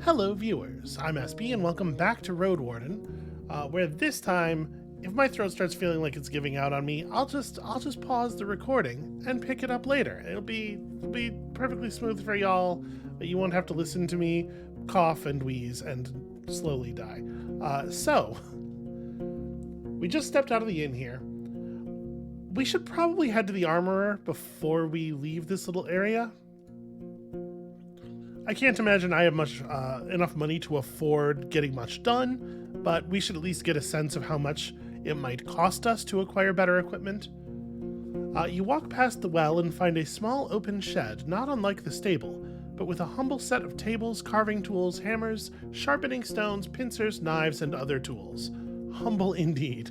Hello viewers, I'm SB and welcome back to Roadwarden, where this time, if my throat starts feeling like it's giving out on me, I'll just pause the recording and pick it up later. It'll be perfectly smooth for y'all, but you won't have to listen to me cough and wheeze and slowly die. So, we just stepped out of the inn here. We should probably head to the armorer before we leave this little area. I can't imagine I have enough money to afford getting much done, but we should at least get a sense of how much it might cost us to acquire better equipment. You walk past the well and find a small open shed, not unlike the stable, but with a humble set of tables, carving tools, hammers, sharpening stones, pincers, knives, and other tools. Humble indeed.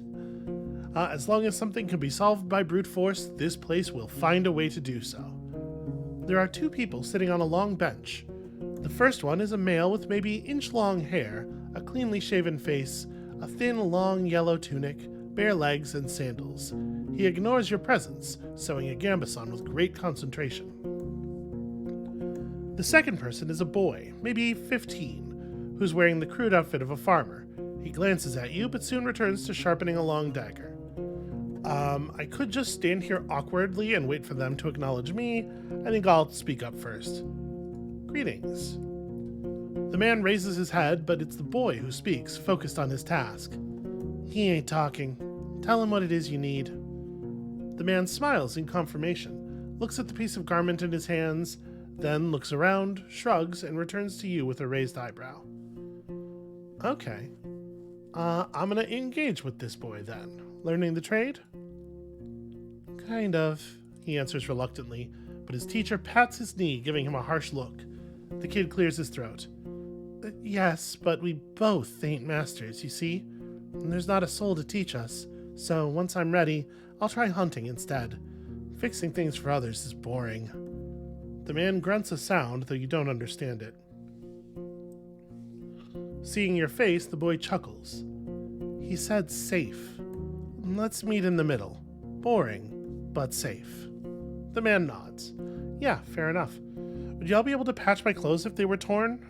As long as something can be solved by brute force, this place will find a way to do so. There are two people sitting on a long bench. The first one is a male with maybe inch-long hair, a cleanly shaven face, a thin, long yellow tunic, bare legs, and sandals. He ignores your presence, sewing a gambeson with great concentration. The second person is a boy, maybe 15, who's wearing the crude outfit of a farmer. He glances at you, but soon returns to sharpening a long dagger. I could just stand here awkwardly and wait for them to acknowledge me. I think I'll speak up first. Greetings. The man raises his head, but it's the boy who speaks, focused on his task. He ain't talking. Tell him what it is you need. The man smiles in confirmation, looks at the piece of garment in his hands, then looks around, shrugs, and returns to you with a raised eyebrow. Okay. I'm gonna engage with this boy then. Learning the trade? Kind of, he answers reluctantly, but his teacher pats his knee, giving him a harsh look. The kid clears his throat. Yes, but we both ain't masters, you see? And there's not a soul to teach us, so once I'm ready, I'll try hunting instead. Fixing things for others is boring. The man grunts a sound, though you don't understand it. Seeing your face, the boy chuckles. He said safe. Let's meet in the middle. Boring, but safe. The man nods. Yeah, fair enough. Would y'all be able to patch my clothes if they were torn?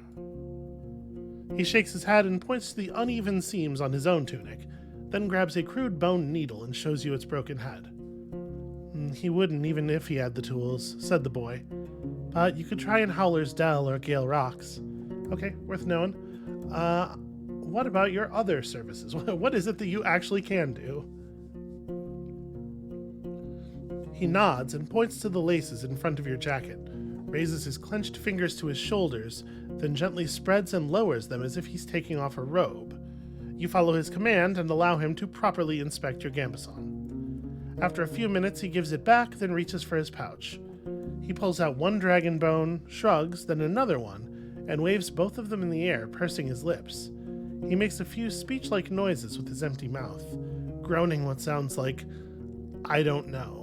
He shakes his head and points to the uneven seams on his own tunic, then grabs a crude bone needle and shows you its broken head. He wouldn't even if he had the tools, said the boy. But you could try in Howler's Dell or Gale Rocks. Okay, worth knowing. What about your other services? What is it that you actually can do? He nods and points to the laces in front of your jacket, raises his clenched fingers to his shoulders, then gently spreads and lowers them as if he's taking off a robe. You follow his command and allow him to properly inspect your gambeson. After a few minutes, he gives it back, then reaches for his pouch. He pulls out one dragon bone, shrugs, then another one, and waves both of them in the air, pursing his lips. He makes a few speech-like noises with his empty mouth, groaning what sounds like, I don't know.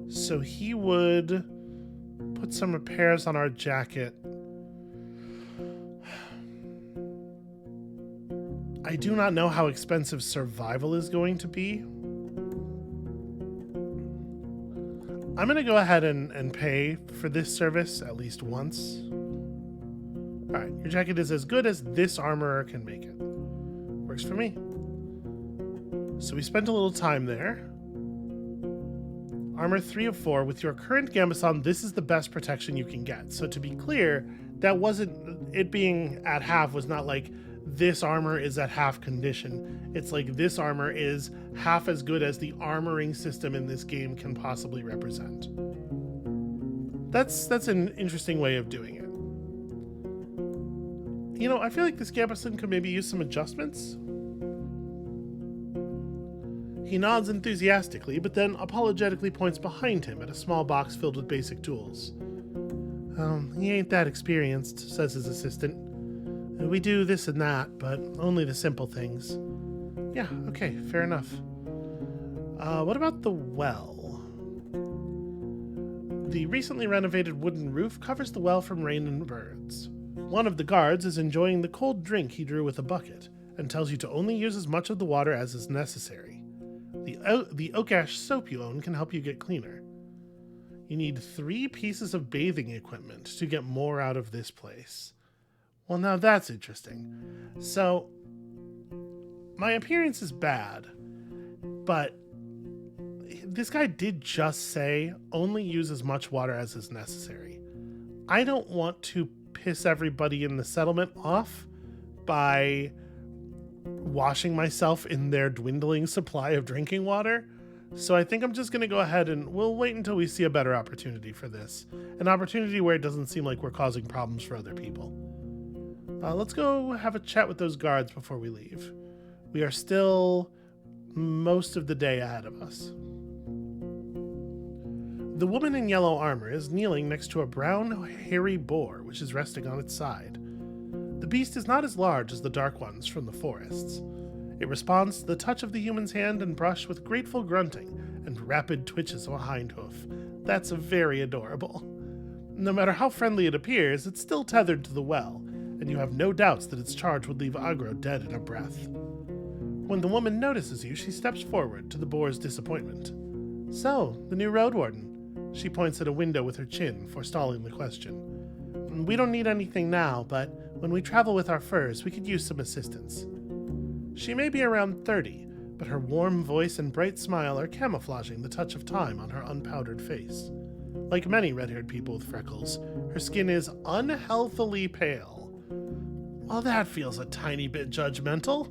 So he would put some repairs on our jacket. I do not know how expensive survival is going to be. I'm going to go ahead and pay for this service at least once. Alright, your jacket is as good as this armorer can make it. Works for me. So we spent a little time there. Armor 3 of 4. With your current gambeson, this is the best protection you can get. So to be clear, that wasn't, it being at half was not like this armor is at half condition. It's like this armor is half as good as the armoring system in this game can possibly represent. That's an interesting way of doing it. You know, I feel like this gambeson could maybe use some adjustments. He nods enthusiastically, but then apologetically points behind him at a small box filled with basic tools. He ain't that experienced, says his assistant. We do this and that, but only the simple things. Yeah, okay, fair enough. What about the well? The recently renovated wooden roof covers the well from rain and birds. One of the guards is enjoying the cold drink he drew with a bucket, and tells you to only use as much of the water as is necessary. The oak ash soap you own can help you get cleaner. You need 3 pieces of bathing equipment to get more out of this place. Well, now that's interesting. So, my appearance is bad, but this guy did just say only use as much water as is necessary. I don't want to piss everybody in the settlement off by washing myself in their dwindling supply of drinking water. So I think I'm just going to go ahead and we'll wait until we see a better opportunity for this. An opportunity where it doesn't seem like we're causing problems for other people. Let's go have a chat with those guards before we leave. We are still most of the day ahead of us. The woman in yellow armor is kneeling next to a brown, hairy boar, which is resting on its side. The beast is not as large as the dark ones from the forests. It responds to the touch of the human's hand and brush with grateful grunting and rapid twitches of a hind hoof. That's very adorable. No matter how friendly it appears, it's still tethered to the well, and you have no doubts that its charge would leave Agro dead in a breath. When the woman notices you, she steps forward to the boar's disappointment. So, the new Roadwarden. She points at a window with her chin, forestalling the question. We don't need anything now, but when we travel with our furs, we could use some assistance. She may be around 30, but her warm voice and bright smile are camouflaging the touch of time on her unpowdered face. Like many red-haired people with freckles, her skin is unhealthily pale. Well, that feels a tiny bit judgmental.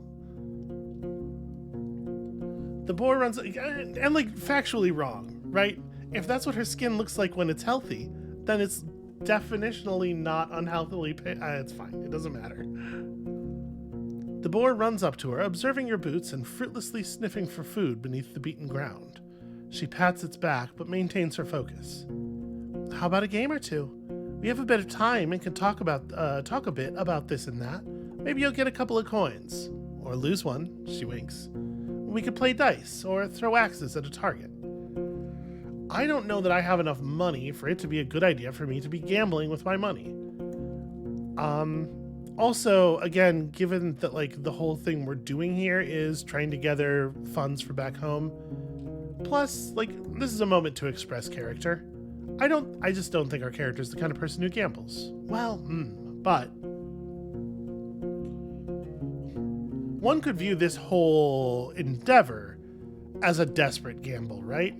The boar runs, and like factually wrong, right? If that's what her skin looks like when it's healthy, then it's definitionally not unhealthily pale. It's fine, it doesn't matter. The boar runs up to her, observing your boots and fruitlessly sniffing for food beneath the beaten ground. She pats its back, but maintains her focus. How about a game or two? We have a bit of time and can talk a bit about this and that. Maybe you'll get a couple of coins. Or lose one, she winks. We could play dice, or throw axes at a target. I don't know that I have enough money for it to be a good idea for me to be gambling with my money. Also, again, given that like the whole thing we're doing here is trying to gather funds for back home, plus like this is a moment to express character. I just don't think our character is the kind of person who gambles. Well, but one could view this whole endeavor as a desperate gamble, right?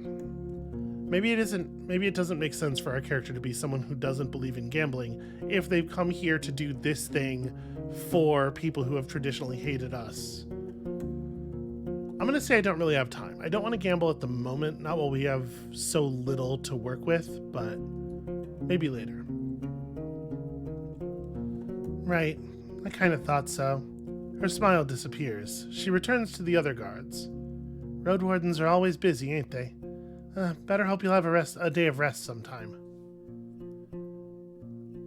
Maybe it doesn't make sense for our character to be someone who doesn't believe in gambling if they've come here to do this thing for people who have traditionally hated us. I'm going to say I don't really have time. I don't want to gamble at the moment, not while we have so little to work with, but maybe later. Right, I kind of thought so. Her smile disappears. She returns to the other guards. Roadwardens are always busy, ain't they? Better hope you'll have a day of rest sometime.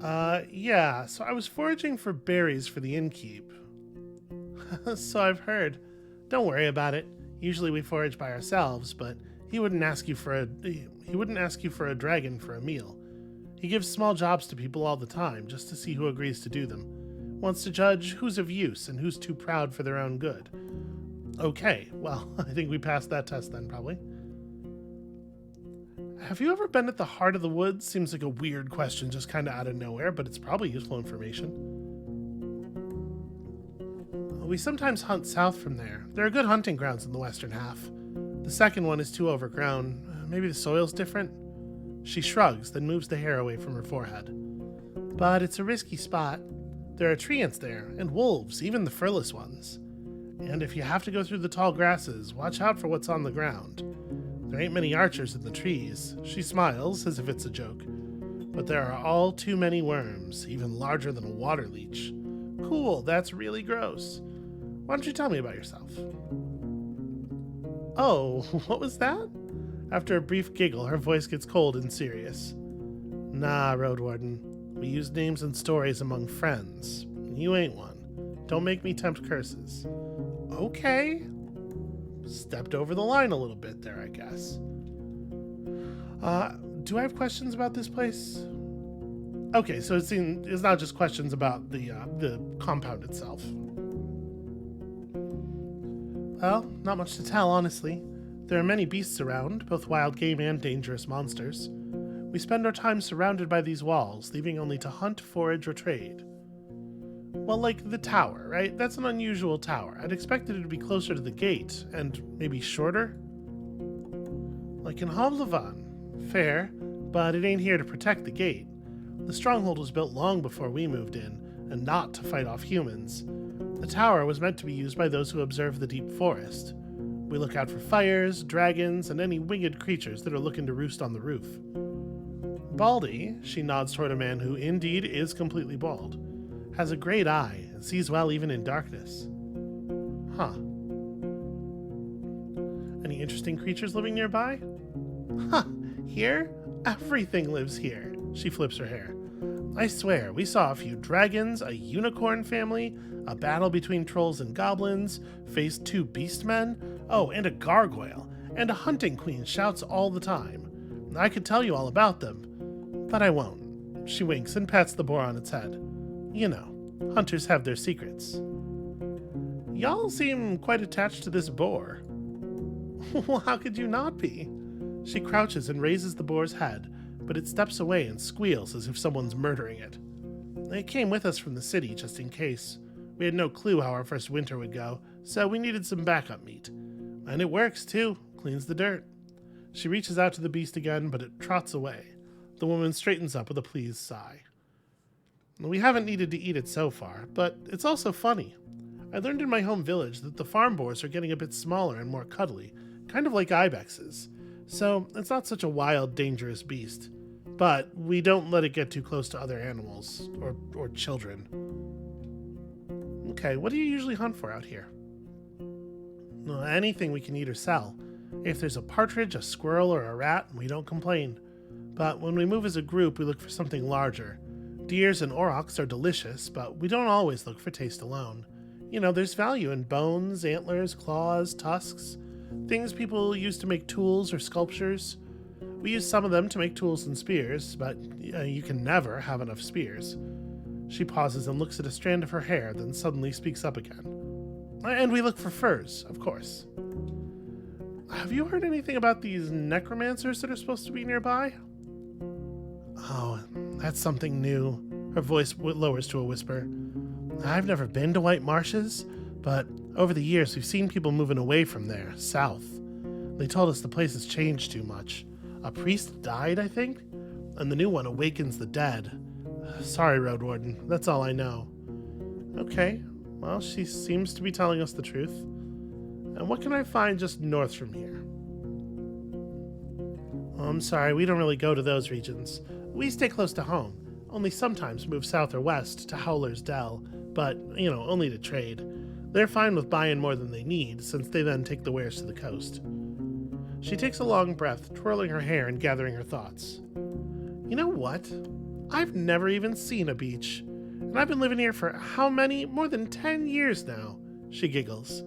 Yeah, so I was foraging for berries for the innkeep. So I've heard. Don't worry about it. Usually we forage by ourselves, but he wouldn't ask you for a dragon for a meal. He gives small jobs to people all the time, just to see who agrees to do them. Wants to judge who's of use and who's too proud for their own good. Okay, well, I think we passed that test then, probably. Have you ever been at the heart of the woods? Seems like a weird question just kind of out of nowhere, but it's probably useful information. We sometimes hunt south from there. There are good hunting grounds in the western half. The second one is too overgrown. Maybe the soil's different? She shrugs, then moves the hair away from her forehead. But it's a risky spot. There are treants there, and wolves, even the furless ones. And if you have to go through the tall grasses, watch out for what's on the ground. There ain't many archers in the trees. She smiles, as if it's a joke. But there are all too many worms, even larger than a water leech. Cool, that's really gross. Why don't you tell me about yourself? Oh, what was that? After a brief giggle, her voice gets cold and serious. Nah, Roadwarden. We use names and stories among friends. You ain't one. Don't make me tempt curses. Okay. Stepped over the line a little bit there, I guess. Do I have questions about this place? Okay, so it's not just questions about the compound itself. Well, not much to tell, honestly. There are many beasts around, both wild game and dangerous monsters. We spend our time surrounded by these walls, leaving only to hunt, forage, or trade. Well, like the tower, right? That's an unusual tower. I'd expected it to be closer to the gate, and maybe shorter? Like in Havlavan. Fair, but it ain't here to protect the gate. The stronghold was built long before we moved in, and not to fight off humans. The tower was meant to be used by those who observe the deep forest. We look out for fires, dragons, and any winged creatures that are looking to roost on the roof. Baldy, she nods toward a man who indeed is completely bald, has a great eye and sees well even in darkness. Huh. Any interesting creatures living nearby? Huh, here? Everything lives here. She flips her hair. I swear, we saw a few dragons, a unicorn family, a battle between trolls and goblins, faced 2 beastmen, oh, and a gargoyle, and a hunting queen shouts all the time. I could tell you all about them, but I won't. She winks and pats the boar on its head. You know, hunters have their secrets. Y'all seem quite attached to this boar. Well, how could you not be? She crouches and raises the boar's head, but it steps away and squeals as if someone's murdering it. It came with us from the city just in case. We had no clue how our first winter would go, so we needed some backup meat. And it works too, cleans the dirt. She reaches out to the beast again, but it trots away. The woman straightens up with a pleased sigh. We haven't needed to eat it so far, but it's also funny. I learned in my home village that the farm boars are getting a bit smaller and more cuddly, kind of like ibexes. So it's not such a wild, dangerous beast. But we don't let it get too close to other animals, or children. Okay, what do you usually hunt for out here? Well, anything we can eat or sell. If there's a partridge, a squirrel, or a rat, we don't complain. But when we move as a group, we look for something larger. Deers and aurochs are delicious, but we don't always look for taste alone. You know, there's value in bones, antlers, claws, tusks, things people use to make tools or sculptures. We use some of them to make tools and spears, but you can never have enough spears. She pauses and looks at a strand of her hair, then suddenly speaks up again. And we look for furs, of course. Have you heard anything about these necromancers that are supposed to be nearby? Oh, that's something new. Her voice lowers to a whisper. I've never been to White Marshes, but over the years we've seen people moving away from there, south. They told us the place has changed too much. A priest died, I think, and the new one awakens the dead. Sorry, Roadwarden, that's all I know. Okay, well, she seems to be telling us the truth. And what can I find just north from here? Oh, I'm sorry, we don't really go to those regions. We stay close to home, only sometimes move south or west to Howler's Dell, but, only to trade. They're fine with buying more than they need, since they then take the wares to the coast. She takes a long breath, twirling her hair and gathering her thoughts. You know what? I've never even seen a beach. And I've been living here for how many? More than 10 years now. She giggles.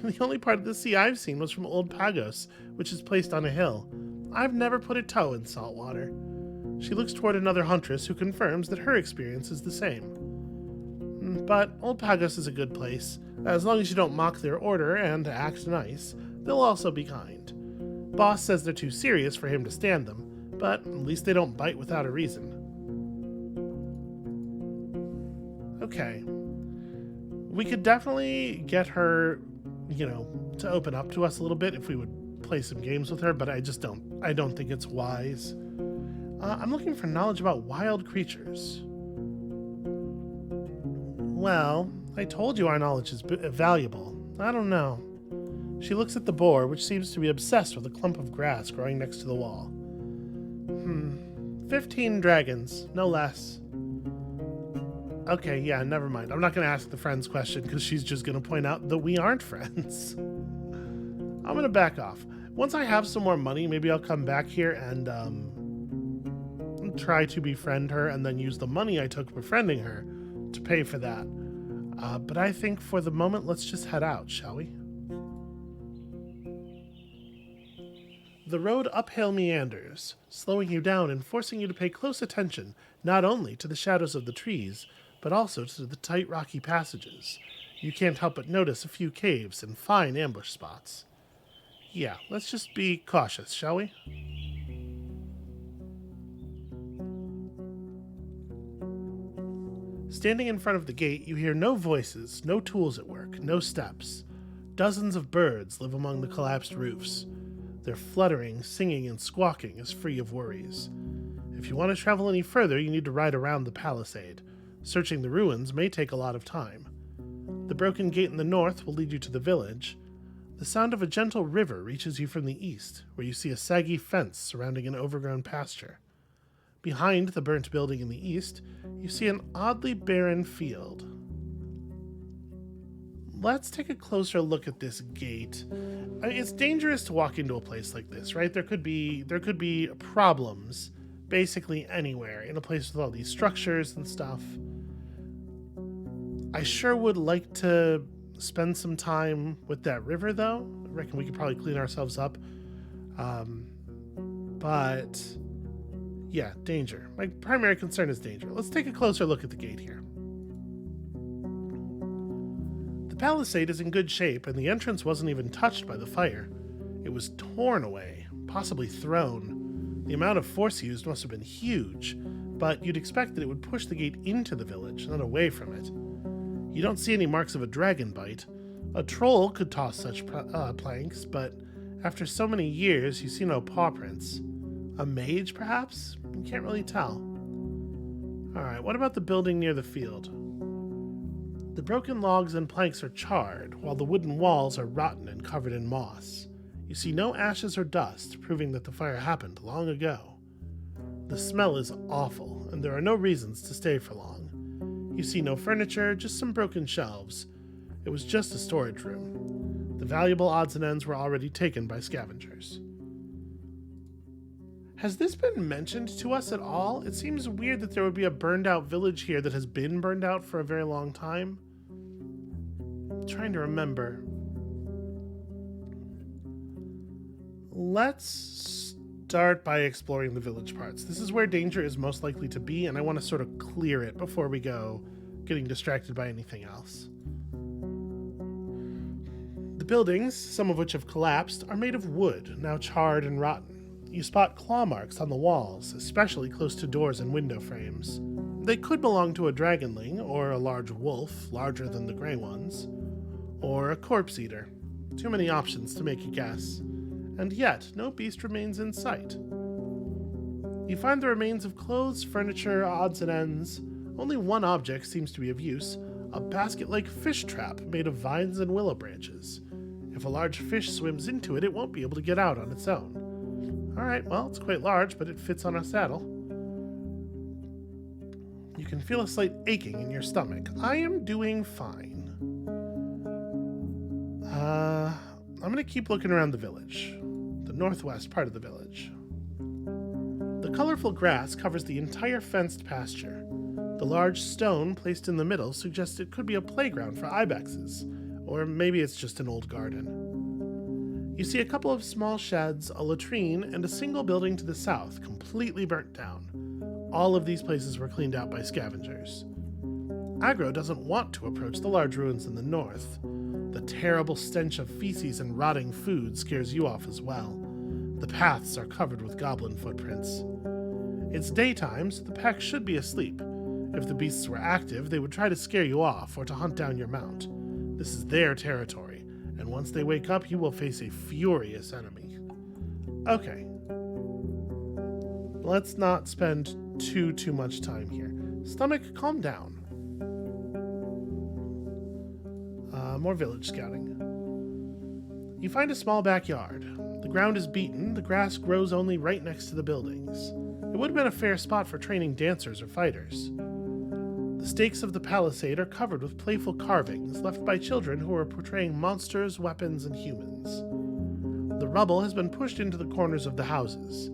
The only part of the sea I've seen was from Old Pagos, which is placed on a hill. I've never put a toe in salt water. She looks toward another huntress who confirms that her experience is the same. But Old Pagos is a good place. As long as you don't mock their order and act nice, they'll also be kind. Boss says they're too serious for him to stand them, but at least they don't bite without a reason. Okay. We could definitely get her, to open up to us a little bit if we would play some games with her, but I don't think it's wise. I'm looking for knowledge about wild creatures. Well, I told you our knowledge is valuable. I don't know. She looks at the boar, which seems to be obsessed with a clump of grass growing next to the wall. 15 dragons, no less. Okay, yeah, never mind. I'm not going to ask the friends question because she's just going to point out that we aren't friends. I'm going to back off. Once I have some more money, maybe I'll come back here and try to befriend her and then use the money I took befriending her to pay for that. But I think for the moment, let's just head out, shall we? The road uphill meanders, slowing you down and forcing you to pay close attention not only to the shadows of the trees, but also to the tight rocky passages. You can't help but notice a few caves and fine ambush spots. Yeah, let's just be cautious, shall we? Standing in front of the gate, you hear no voices, no tools at work, no steps. Dozens of birds live among the collapsed roofs. Their fluttering, singing, and squawking is free of worries. If you want to travel any further, you need to ride around the palisade. Searching the ruins may take a lot of time. The broken gate in the north will lead you to the village. The sound of a gentle river reaches you from the east, where you see a saggy fence surrounding an overgrown pasture. Behind the burnt building in the east, you see an oddly barren field. Let's take a closer look at this gate. It's dangerous to walk into a place like this, right? There could be problems basically anywhere in a place with all these structures and stuff. I sure would like to spend some time with that river, though. I reckon we could probably clean ourselves up. But yeah, danger. My primary concern is danger. Let's take a closer look at the gate here. The palisade is in good shape, and the entrance wasn't even touched by the fire. It was torn away, possibly thrown. The amount of force used must have been huge, but you'd expect that it would push the gate into the village, not away from it. You don't see any marks of a dragon bite. A troll could toss such planks, but after so many years, you see no paw prints. A mage, perhaps? You can't really tell. Alright, what about the building near the field? The broken logs and planks are charred, while the wooden walls are rotten and covered in moss. You see no ashes or dust, proving that the fire happened long ago. The smell is awful, and there are no reasons to stay for long. You see no furniture, just some broken shelves. It was just a storage room. The valuable odds and ends were already taken by scavengers. Has this been mentioned to us at all? It seems weird that there would be a burned out village here that has been burned out for a very long time. I'm trying to remember. Let's start by exploring the village parts. This is where danger is most likely to be, and I want to sort of clear it before we go getting distracted by anything else. The buildings, some of which have collapsed, are made of wood, now charred and rotten. You spot claw marks on the walls, especially close to doors and window frames. They could belong to a dragonling, or a large wolf, larger than the gray ones, or a corpse eater. Too many options to make a guess. And yet, no beast remains in sight. You find the remains of clothes, furniture, odds and ends. Only one object seems to be of use, a basket-like fish trap made of vines and willow branches. If a large fish swims into it, it won't be able to get out on its own. Alright, well, it's quite large, but it fits on a saddle. You can feel a slight aching in your stomach. I am doing fine. I'm going to keep looking around the village. The northwest part of the village. The colorful grass covers the entire fenced pasture. The large stone placed in the middle suggests it could be a playground for ibexes, or maybe it's just an old garden. You see a couple of small sheds, a latrine, and a single building to the south, completely burnt down. All of these places were cleaned out by scavengers. Agro doesn't want to approach the large ruins in the north. The terrible stench of feces and rotting food scares you off as well. The paths are covered with goblin footprints. It's daytime, so the pack should be asleep. If the beasts were active, they would try to scare you off or to hunt down your mount. This is their territory, and once they wake up, you will face a furious enemy. Okay. Let's not spend too much time here. Stomach, calm down. More village scouting. You find a small backyard. The ground is beaten, the grass grows only right next to the buildings. It would have been a fair spot for training dancers or fighters. The stakes of the palisade are covered with playful carvings left by children who are portraying monsters, weapons, and humans. The rubble has been pushed into the corners of the houses.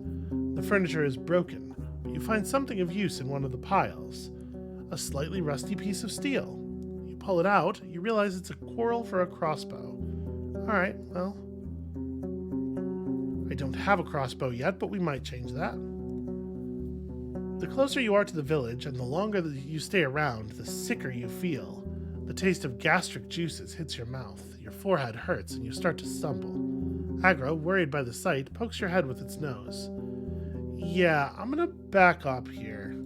The furniture is broken, but you find something of use in one of the piles. A slightly rusty piece of steel. You pull it out, you realize it's a quarrel for a crossbow. Alright, well, I don't have a crossbow yet, but we might change that. The closer you are to the village and the longer that you stay around, the sicker you feel. The taste of gastric juices hits your mouth, your forehead hurts, and you start to stumble. Agro, worried by the sight, pokes your head with its nose. Yeah, I'm gonna back up here.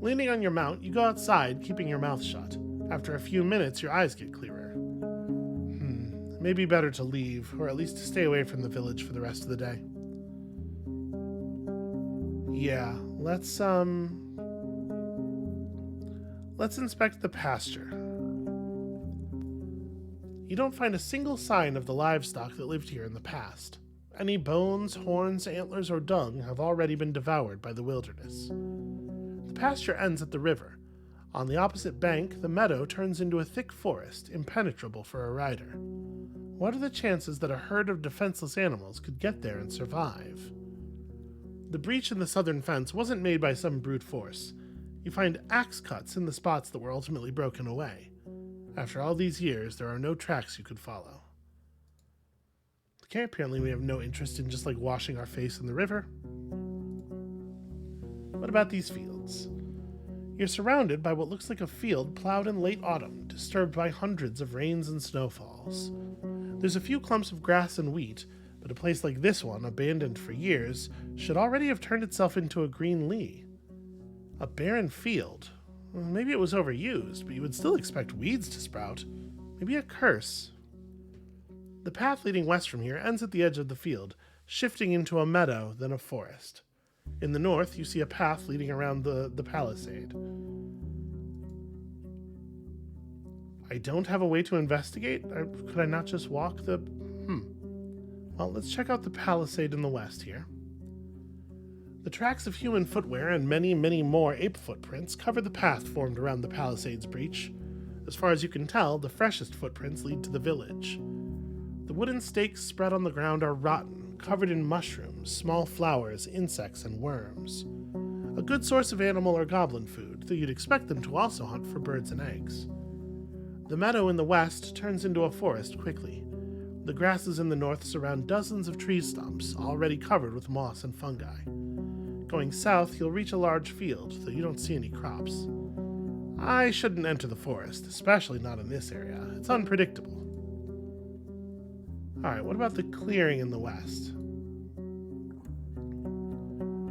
Leaning on your mount, you go outside, keeping your mouth shut. After a few minutes, your eyes get clearer. Maybe better to leave, or at least to stay away from the village for the rest of the day. Yeah, let's inspect the pasture. You don't find a single sign of the livestock that lived here in the past. Any bones, horns, antlers, or dung have already been devoured by the wilderness. The pasture ends at the river. On the opposite bank, the meadow turns into a thick forest, impenetrable for a rider. What are the chances that a herd of defenseless animals could get there and survive? The breach in the southern fence wasn't made by some brute force. You find axe cuts in the spots that were ultimately broken away. After all these years, there are no tracks you could follow. Okay, apparently we have no interest in just washing our face in the river. What about these fields? You're surrounded by what looks like a field plowed in late autumn, disturbed by hundreds of rains and snowfalls. There's a few clumps of grass and wheat, but a place like this one, abandoned for years, should already have turned itself into a green lea. A barren field. Maybe it was overused, but you would still expect weeds to sprout. Maybe a curse. The path leading west from here ends at the edge of the field, shifting into a meadow, then a forest. In the north, you see a path leading around the palisade. I don't have a way to investigate? Could I not just walk the... Well, let's check out the palisade in the west here. The tracks of human footwear and many, many more ape footprints cover the path formed around the palisade's breach. As far as you can tell, the freshest footprints lead to the village. The wooden stakes spread on the ground are rotten, covered in mushrooms, small flowers, insects, and worms. A good source of animal or goblin food, though you'd expect them to also hunt for birds and eggs. The meadow in the west turns into a forest quickly. The grasses in the north surround dozens of tree stumps, already covered with moss and fungi. Going south, you'll reach a large field, though you don't see any crops. I shouldn't enter the forest, especially not in this area. It's unpredictable. Alright, what about the clearing in the west?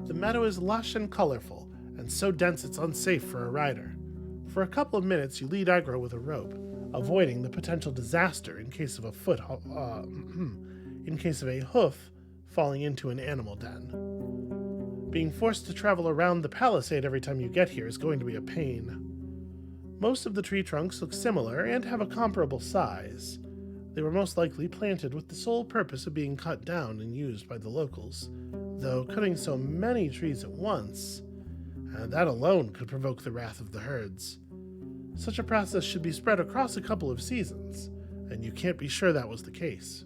The meadow is lush and colorful, and so dense it's unsafe for a rider. For a couple of minutes, you lead aggro with a rope, avoiding the potential disaster in case of a hoof falling into an animal den. Being forced to travel around the palisade every time you get here is going to be a pain. Most of the tree trunks look similar and have a comparable size. They were most likely planted with the sole purpose of being cut down and used by the locals, though cutting so many trees at once, that alone could provoke the wrath of the herds. Such a process should be spread across a couple of seasons, and you can't be sure that was the case.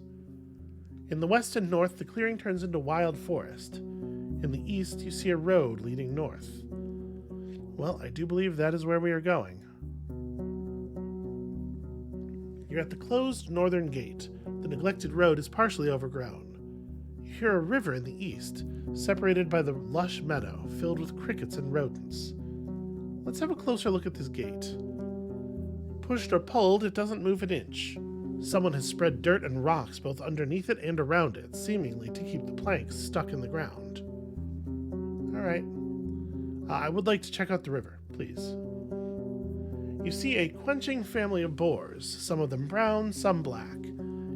In the west and north, the clearing turns into wild forest. In the east, you see a road leading north. Well, I do believe that is where we are going. You're at the closed northern gate. The neglected road is partially overgrown. You hear a river in the east, separated by the lush meadow filled with crickets and rodents. Let's have a closer look at this gate. Pushed or pulled, it doesn't move an inch. Someone has spread dirt and rocks both underneath it and around it, seemingly to keep the planks stuck in the ground. Alright. I would like to check out the river, please. You see a quenching family of boars, some of them brown, some black.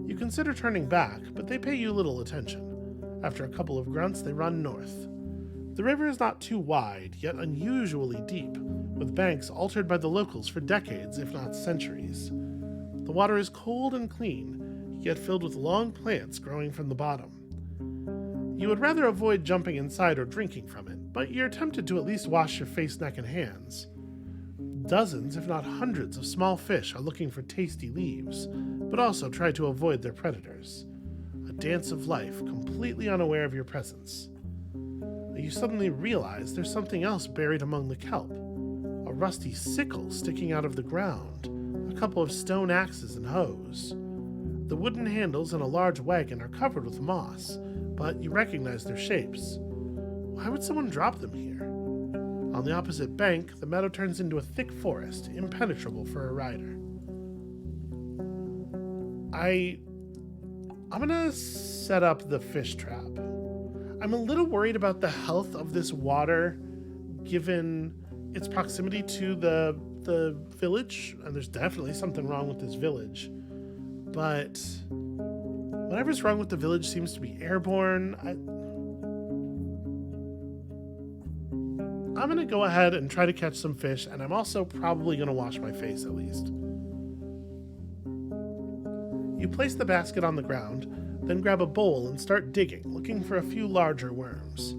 You consider turning back, but they pay you little attention. After a couple of grunts, they run north. The river is not too wide, yet unusually deep, with banks altered by the locals for decades, if not centuries. The water is cold and clean, yet filled with long plants growing from the bottom. You would rather avoid jumping inside or drinking from it, but you're tempted to at least wash your face, neck, and hands. Dozens, if not hundreds, of small fish are looking for tasty leaves, but also try to avoid their predators. A dance of life, completely unaware of your presence. You suddenly realize there's something else buried among the kelp. A rusty sickle sticking out of the ground, a couple of stone axes and hoes. The wooden handles and a large wagon are covered with moss, but you recognize their shapes. Why would someone drop them here? On the opposite bank, the meadow turns into a thick forest, impenetrable for a rider. I'm gonna set up the fish trap. I'm a little worried about the health of this water, given its proximity to the village, and there's definitely something wrong with this village. But whatever's wrong with the village seems to be airborne. I'm gonna go ahead and try to catch some fish, and I'm also probably gonna wash my face at least. You place the basket on the ground, then grab a bowl and start digging, looking for a few larger worms.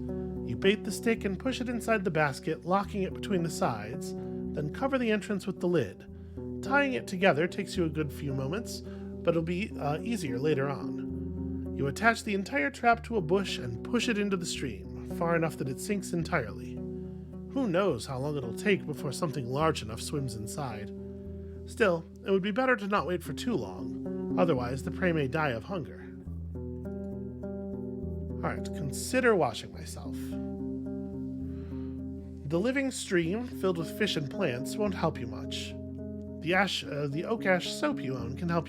You bait the stick and push it inside the basket, locking it between the sides, then cover the entrance with the lid. Tying it together takes you a good few moments, but it'll be easier later on. You attach the entire trap to a bush and push it into the stream, far enough that it sinks entirely. Who knows how long it'll take before something large enough swims inside. Still, it would be better to not wait for too long, otherwise the prey may die of hunger. Alright, consider washing myself. The living stream, filled with fish and plants, won't help you much. The oak ash soap you own can help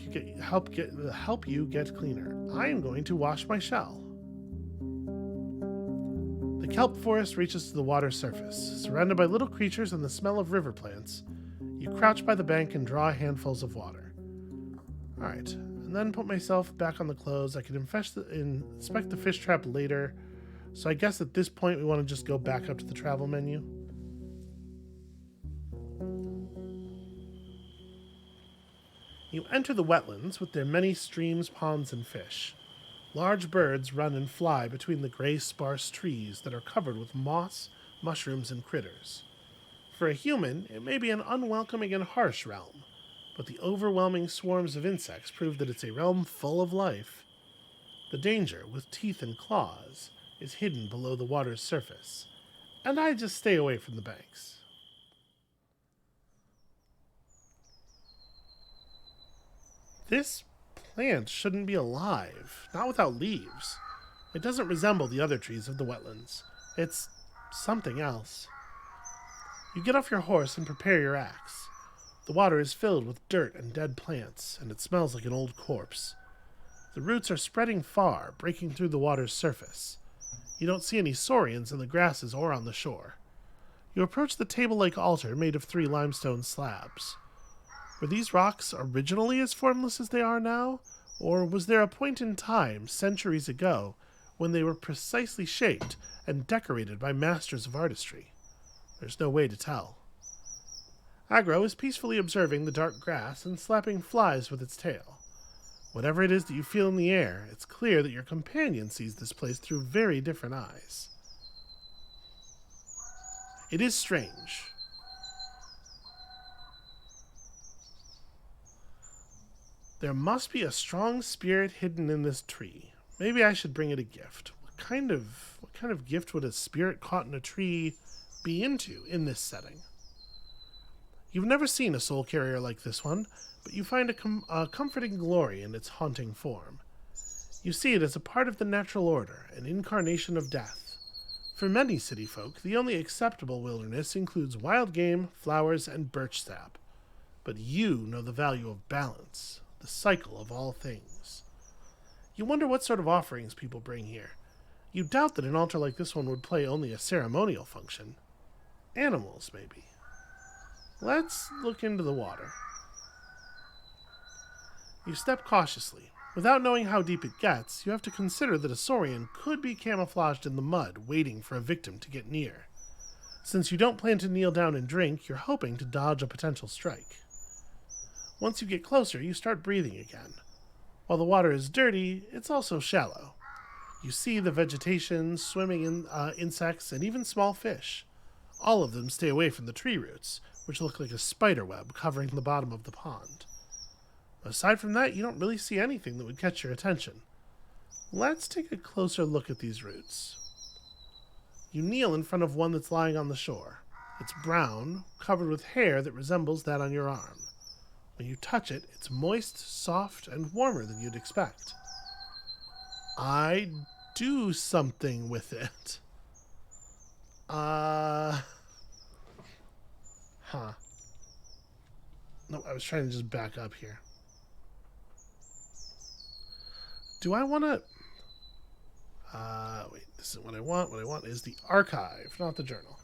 you get cleaner. I am going to wash my shell. The kelp forest reaches to the water's surface. Surrounded by little creatures and the smell of river plants, you crouch by the bank and draw handfuls of water. Alright, and then put myself back on the clothes. I can inspect the fish trap later, so I guess at this point we want to just go back up to the travel menu. You enter the wetlands with their many streams, ponds, and fish. Large birds run and fly between the gray, sparse trees that are covered with moss, mushrooms, and critters. For a human, it may be an unwelcoming and harsh realm, but the overwhelming swarms of insects prove that it's a realm full of life. The danger, with teeth and claws, is hidden below the water's surface, and I just stay away from the banks. This plant shouldn't be alive, not without leaves. It doesn't resemble the other trees of the wetlands. It's something else. You get off your horse and prepare your axe. The water is filled with dirt and dead plants, and it smells like an old corpse. The roots are spreading far, breaking through the water's surface. You don't see any saurians in the grasses or on the shore. You approach the table-like altar made of 3 limestone slabs. Were these rocks originally as formless as they are now, or was there a point in time, centuries ago, when they were precisely shaped and decorated by masters of artistry? There's no way to tell. Agro is peacefully observing the dark grass and slapping flies with its tail. Whatever it is that you feel in the air, it's clear that your companion sees this place through very different eyes. It is strange. There must be a strong spirit hidden in this tree. Maybe I should bring it a gift. What kind of gift would a spirit caught in a tree be into in this setting? You've never seen a soul carrier like this one, but you find a comforting glory in its haunting form. You see it as a part of the natural order, an incarnation of death. For many city folk, the only acceptable wilderness includes wild game, flowers, and birch sap. But you know the value of balance, the cycle of all things. You wonder what sort of offerings people bring here. You doubt that an altar like this one would play only a ceremonial function. Animals, maybe. Let's look into the water. You step cautiously. Without knowing how deep it gets, you have to consider that a saurian could be camouflaged in the mud, waiting for a victim to get near. Since you don't plan to kneel down and drink, you're hoping to dodge a potential strike. Once you get closer, you start breathing again. While the water is dirty, it's also shallow. You see the vegetation, swimming insects, and even small fish. All of them stay away from the tree roots, which look like a spider web covering the bottom of the pond. Aside from that, you don't really see anything that would catch your attention. Let's take a closer look at these roots. You kneel in front of one that's lying on the shore. It's brown, covered with hair that resembles that on your arm. When you touch it, it's moist, soft, and warmer than you'd expect. I do something with it. No, I was trying to just back up here. Do I want to... wait, this isn't what I want. What I want is the archive, not the journal.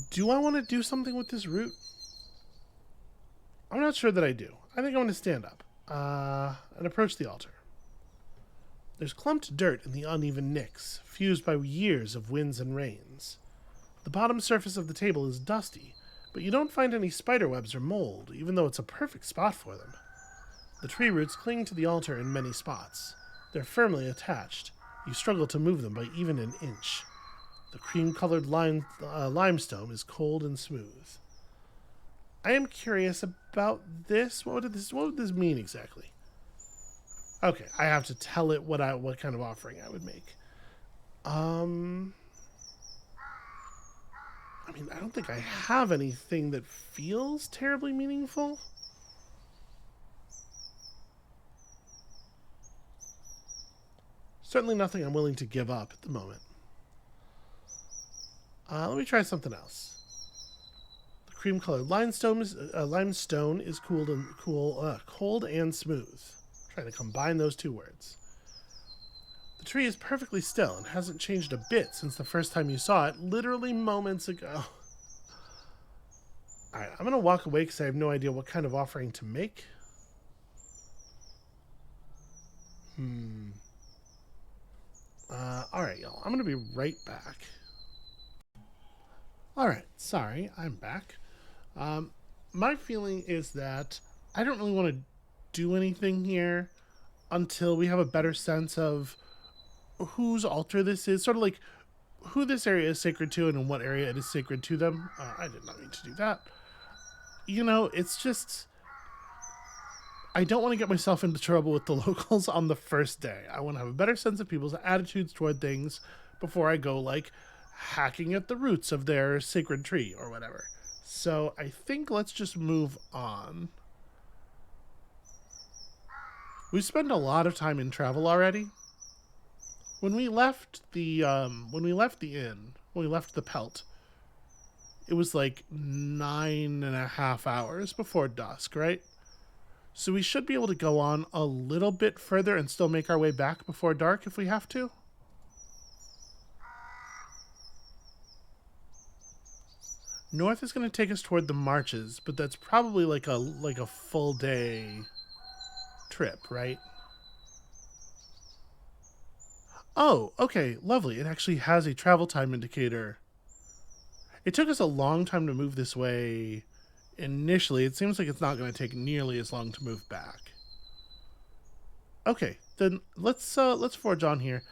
Do I want to do something with this root? I'm not sure that I do. I think I'm going to stand up and approach the altar. There's clumped dirt in the uneven nicks, fused by years of winds and rains. The bottom surface of the table is dusty, but you don't find any spiderwebs or mold, even though it's a perfect spot for them. The tree roots cling to the altar in many spots. They're firmly attached. You struggle to move them by even an inch. The cream-colored limestone is cold and smooth. I am curious about this. What would this mean exactly? Okay, I have to tell it what kind of offering I would make. I mean, I don't think I have anything that feels terribly meaningful. Certainly nothing I'm willing to give up at the moment. Let me try something else. The cream-colored limestone is cold and smooth. I'm trying to combine those two words. The tree is perfectly still and hasn't changed a bit since the first time you saw it, literally moments ago. Alright, I'm going to walk away because I have no idea what kind of offering to make. Alright, y'all. I'm going to be right back. Alright, sorry, I'm back. My feeling is that I don't really want to do anything here until we have a better sense of whose altar this is. Sort of like who this area is sacred to and in what area it is sacred to them. I did not mean to do that. You know, it's just... I don't want to get myself into trouble with the locals on the first day. I want to have a better sense of people's attitudes toward things before I go, like, hacking at the roots of their sacred tree or whatever. So I think let's just move on. We spent a lot of time in travel already. When we left the Pelt, it was like 9.5 hours before dusk, right? So we should be able to go on a little bit further and still make our way back before dark if we have to. North is going to take us toward the marches, but that's probably like a full day trip, right? Oh, okay, lovely. It actually has a travel time indicator. It took us a long time to move this way initially. It seems like it's not going to take nearly as long to move back. Okay, then let's forge on here.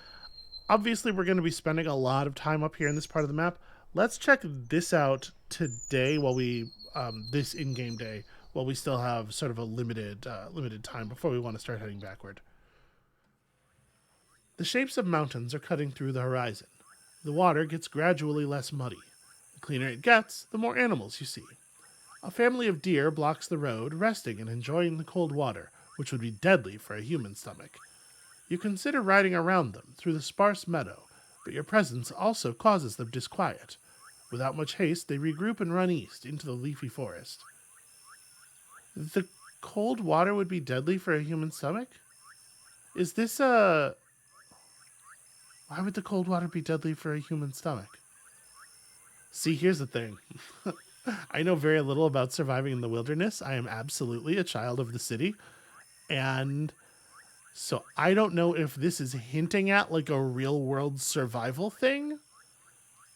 Obviously, we're going to be spending a lot of time up here in this part of the map. Let's check this out today while we this in-game day while we still have sort of a limited time before we want to start heading backward. The shapes of mountains are cutting through the horizon. The water gets gradually less muddy. The cleaner it gets, the more animals you see. A family of deer blocks the road, resting and enjoying the cold water, which would be deadly for a human stomach. You consider riding around them through the sparse meadow, but your presence also causes them disquiet. Without much haste, they regroup and run east into the leafy forest. The cold water would be deadly for a human stomach? Is this a... Why would the cold water be deadly for a human stomach? See, here's the thing. I know very little about surviving in the wilderness. I am absolutely a child of the city. And so I don't know if this is hinting at like a real world survival thing.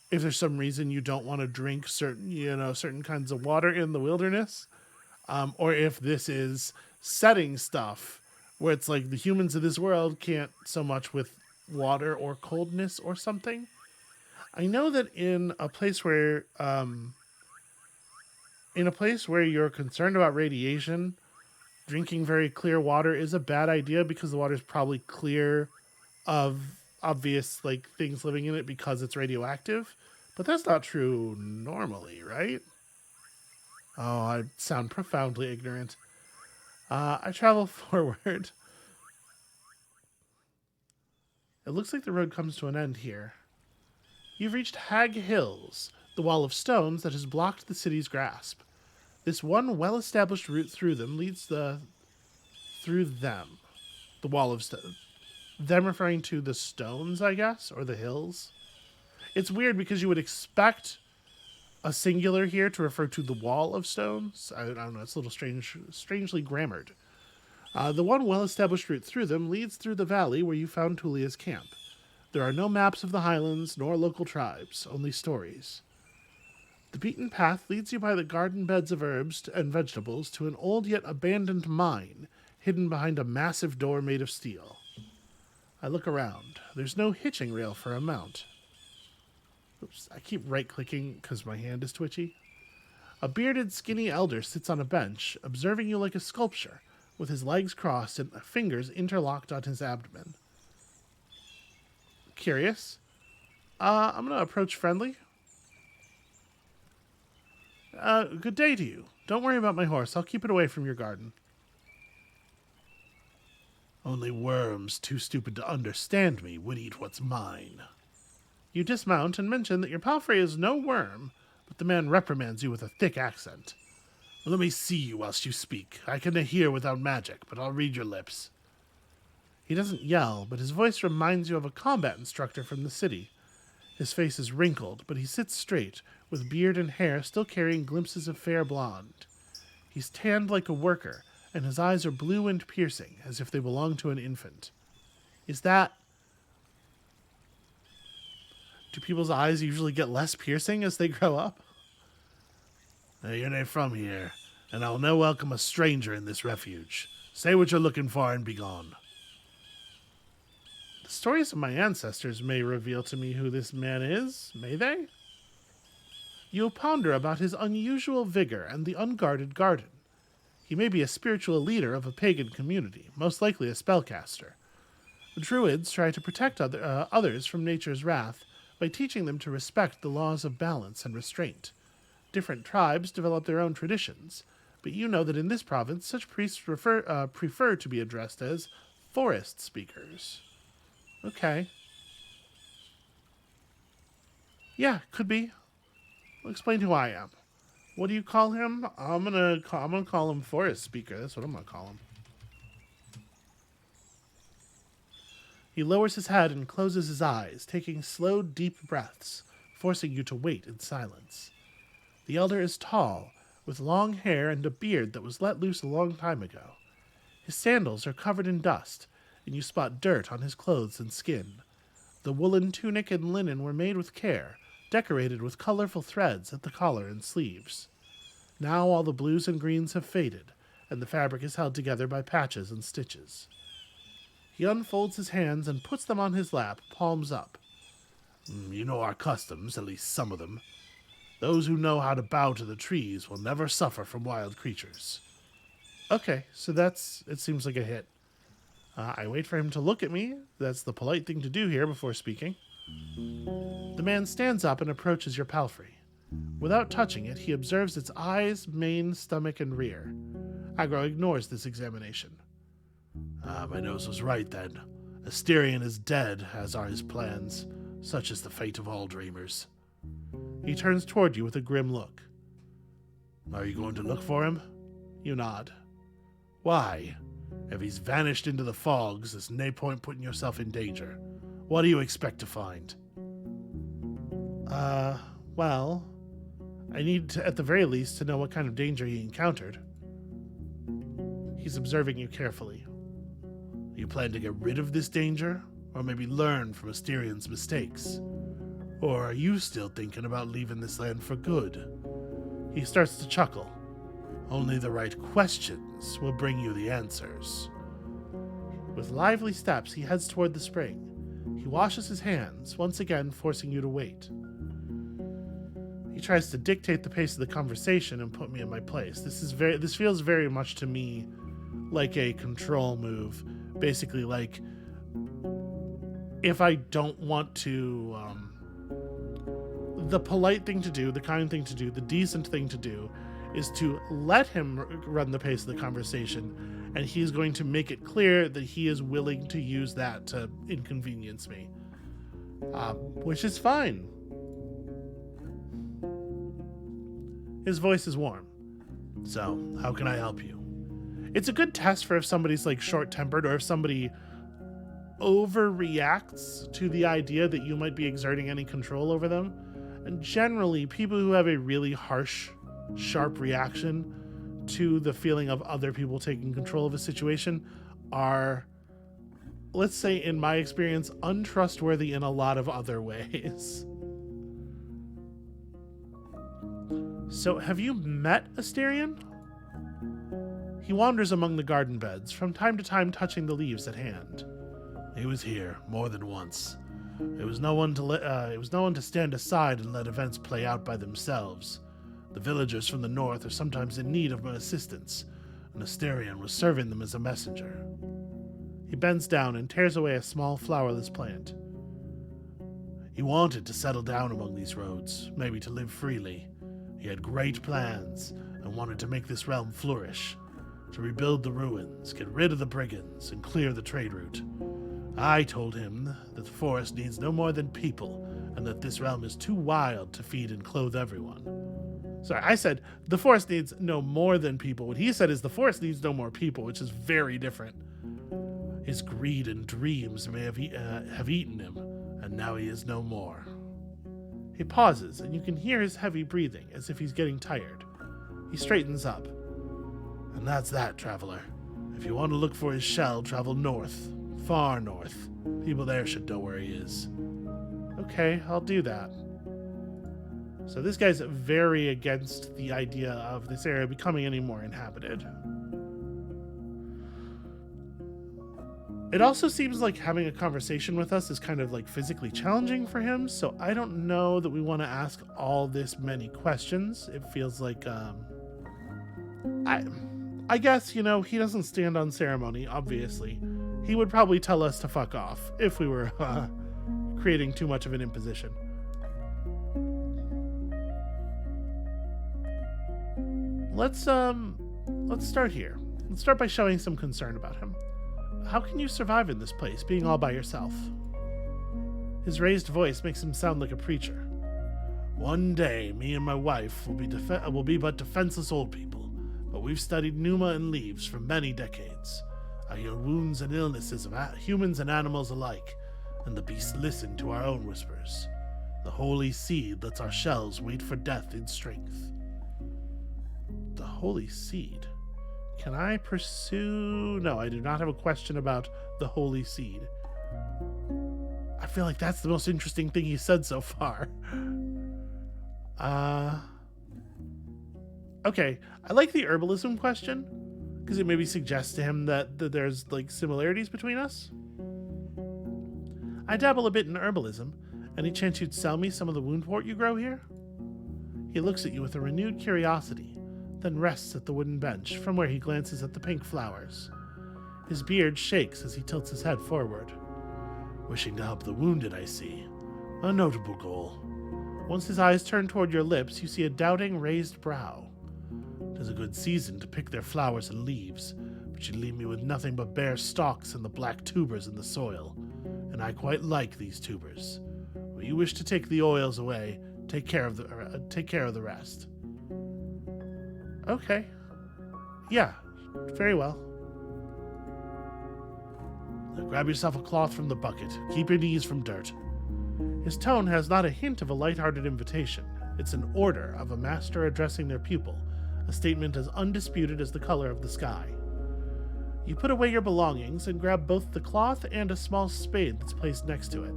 If there's some reason you don't want to drink certain kinds of water in the wilderness. Or if this is setting stuff where it's like the humans of this world can't so much with water or coldness or something. I know that in a place where you're concerned about radiation, drinking very clear water is a bad idea because the water is probably clear of obvious like things living in it because it's radioactive. But that's not true normally, right? Oh, I sound profoundly ignorant. I travel forward. It looks like the road comes to an end here. You've reached Hag Hills, the wall of stones that has blocked the city's grasp. This one well-established route through them leads through them. The wall of stones. Them referring to the stones, I guess, or the hills. It's weird because you would expect a singular here to refer to the wall of stones. I don't know, it's a little strangely grammared. The one well-established route through them leads through the valley where you found Tulia's camp. There are no maps of the highlands nor local tribes, only stories. The beaten path leads you by the garden beds of herbs and vegetables to an old yet abandoned mine hidden behind a massive door made of steel. I look around. There's no hitching rail for a mount. Oops, I keep right-clicking because my hand is twitchy. A bearded, skinny elder sits on a bench, observing you like a sculpture, with his legs crossed and fingers interlocked on his abdomen. Curious. I'm going to approach friendly. Good day to you. Don't worry about my horse. I'll keep it away from your garden. Only worms too stupid to understand me would eat what's mine. You dismount and mention that your palfrey is no worm, but the man reprimands you with a thick accent. Let me see you whilst you speak. I can hear without magic, but I'll read your lips. He doesn't yell, but his voice reminds you of a combat instructor from the city. His face is wrinkled, but he sits straight, with beard and hair still carrying glimpses of fair blonde. He's tanned like a worker, and his eyes are blue and piercing, as if they belong to an infant. Is that... Do people's eyes usually get less piercing as they grow up? You're not from here, and I'll no welcome a stranger in this refuge. Say what you're looking for and be gone. The stories of my ancestors may reveal to me who this man is, may they? You ponder about his unusual vigor and the unguarded garden. He may be a spiritual leader of a pagan community, most likely a spellcaster. The druids try to protect others from nature's wrath by teaching them to respect the laws of balance and restraint. Different tribes develop their own traditions, but you know that in this province, such priests prefer to be addressed as forest speakers. Okay. Yeah, could be. I'll explain who I am. What do you call him? I'm gonna call him forest speaker. That's what I'm gonna call him. He lowers his head and closes his eyes, taking slow, deep breaths, forcing you to wait in silence. The elder is tall, with long hair and a beard that was let loose a long time ago. His sandals are covered in dust, and you spot dirt on his clothes and skin. The woolen tunic and linen were made with care, decorated with colorful threads at the collar and sleeves. Now all the blues and greens have faded, and the fabric is held together by patches and stitches. He unfolds his hands and puts them on his lap, palms up. You know our customs, at least some of them. Those who know how to bow to the trees will never suffer from wild creatures. Okay, so it seems like a hit. I wait for him to look at me. That's the polite thing to do here before speaking. The man stands up and approaches your palfrey. Without touching it, he observes its eyes, mane, stomach, and rear. Agro ignores this examination. My nose was right then. Asterion is dead, as are his plans. Such is the fate of all dreamers. He turns toward you with a grim look. Are you going to look for him? You nod. Why? If he's vanished into the fogs, there's no point putting yourself in danger. What do you expect to find? Well, I need to, at the very least, to know what kind of danger he encountered. He's observing you carefully. You plan to get rid of this danger? Or maybe learn from Asterion's mistakes? Or are you still thinking about leaving this land for good? He starts to chuckle. Only the right questions will bring you the answers. With lively steps, he heads toward the spring. He washes his hands, once again forcing you to wait. He tries to dictate the pace of the conversation and put me in my place. This feels very much to me like a control move. Basically, like, if I don't want to, the polite thing to do, the kind thing to do, the decent thing to do is to let him run the pace of the conversation, and he's going to make it clear that he is willing to use that to inconvenience me, which is fine. His voice is warm. So, how can I help you? It's a good test for if somebody's like short-tempered or if somebody overreacts to the idea that you might be exerting any control over them. And generally, people who have a really harsh, sharp reaction to the feeling of other people taking control of a situation are, let's say in my experience, untrustworthy in a lot of other ways. So, have you met Asterion? He wanders among the garden beds, from time to time touching the leaves at hand. He was here more than once. It was no one to stand aside and let events play out by themselves. The villagers from the north are sometimes in need of my assistance, and Asterion was serving them as a messenger. He bends down and tears away a small flowerless plant. He wanted to settle down among these roads, maybe to live freely. He had great plans and wanted to make this realm flourish, to rebuild the ruins, get rid of the brigands, and clear the trade route. I told him that the forest needs no more than people, and that this realm is too wild to feed and clothe everyone. Sorry, I said the forest needs no more than people. What he said is the forest needs no more people, which is very different. His greed and dreams may have eaten him, and now he is no more. He pauses, and you can hear his heavy breathing, as if he's getting tired. He straightens up. And that's that, traveler. If you want to look for his shell, travel north. Far north. People there should know where he is. Okay, I'll do that. So this guy's very against the idea of this area becoming any more inhabited. It also seems like having a conversation with us is kind of like physically challenging for him, so I don't know that we want to ask all this many questions. It feels like, I guess, he doesn't stand on ceremony, obviously. He would probably tell us to fuck off if we were creating too much of an imposition. Let's start here. Let's start by showing some concern about him. How can you survive in this place, being all by yourself? His raised voice makes him sound like a preacher. One day, me and my wife will be but defenseless old people, but we've studied Numa and leaves for many decades. I heal wounds and illnesses of humans and animals alike, and the beasts listen to our own whispers. The holy seed lets our shells wait for death in strength. The holy seed? Can I pursue... No, I do not have a question about the holy seed. I feel like that's the most interesting thing he said so far. Okay, I like the herbalism question, because it maybe suggests to him that there's, similarities between us. I dabble a bit in herbalism. Any chance you'd sell me some of the woundwort you grow here? He looks at you with a renewed curiosity, then rests at the wooden bench, from where he glances at the pink flowers. His beard shakes as he tilts his head forward. Wishing to help the wounded, I see. A notable goal. Once his eyes turn toward your lips, you see a doubting, raised brow. 'Tis a good season to pick their flowers and leaves, but you leave me with nothing but bare stalks and the black tubers in the soil, and I quite like these tubers. When you wish to take the oils away, take care of the rest. Okay. Yeah, very well. Now grab yourself a cloth from the bucket. Keep your knees from dirt. His tone has not a hint of a light-hearted invitation. It's an order of a master addressing their pupil, a statement as undisputed as the color of the sky. You put away your belongings and grab both the cloth and a small spade that's placed next to it.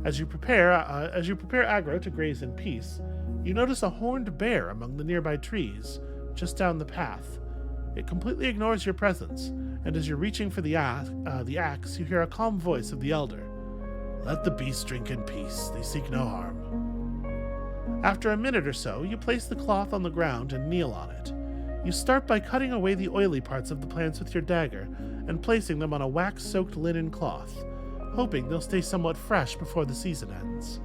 As you prepare Agro to graze in peace, you notice a horned bear among the nearby trees, just down the path. It completely ignores your presence, and as you're reaching for the axe, you hear a calm voice of the elder. Let the beasts drink in peace. They seek no harm. After a minute or so, you place the cloth on the ground and kneel on it. You start by cutting away the oily parts of the plants with your dagger and placing them on a wax-soaked linen cloth, hoping they'll stay somewhat fresh before the season ends.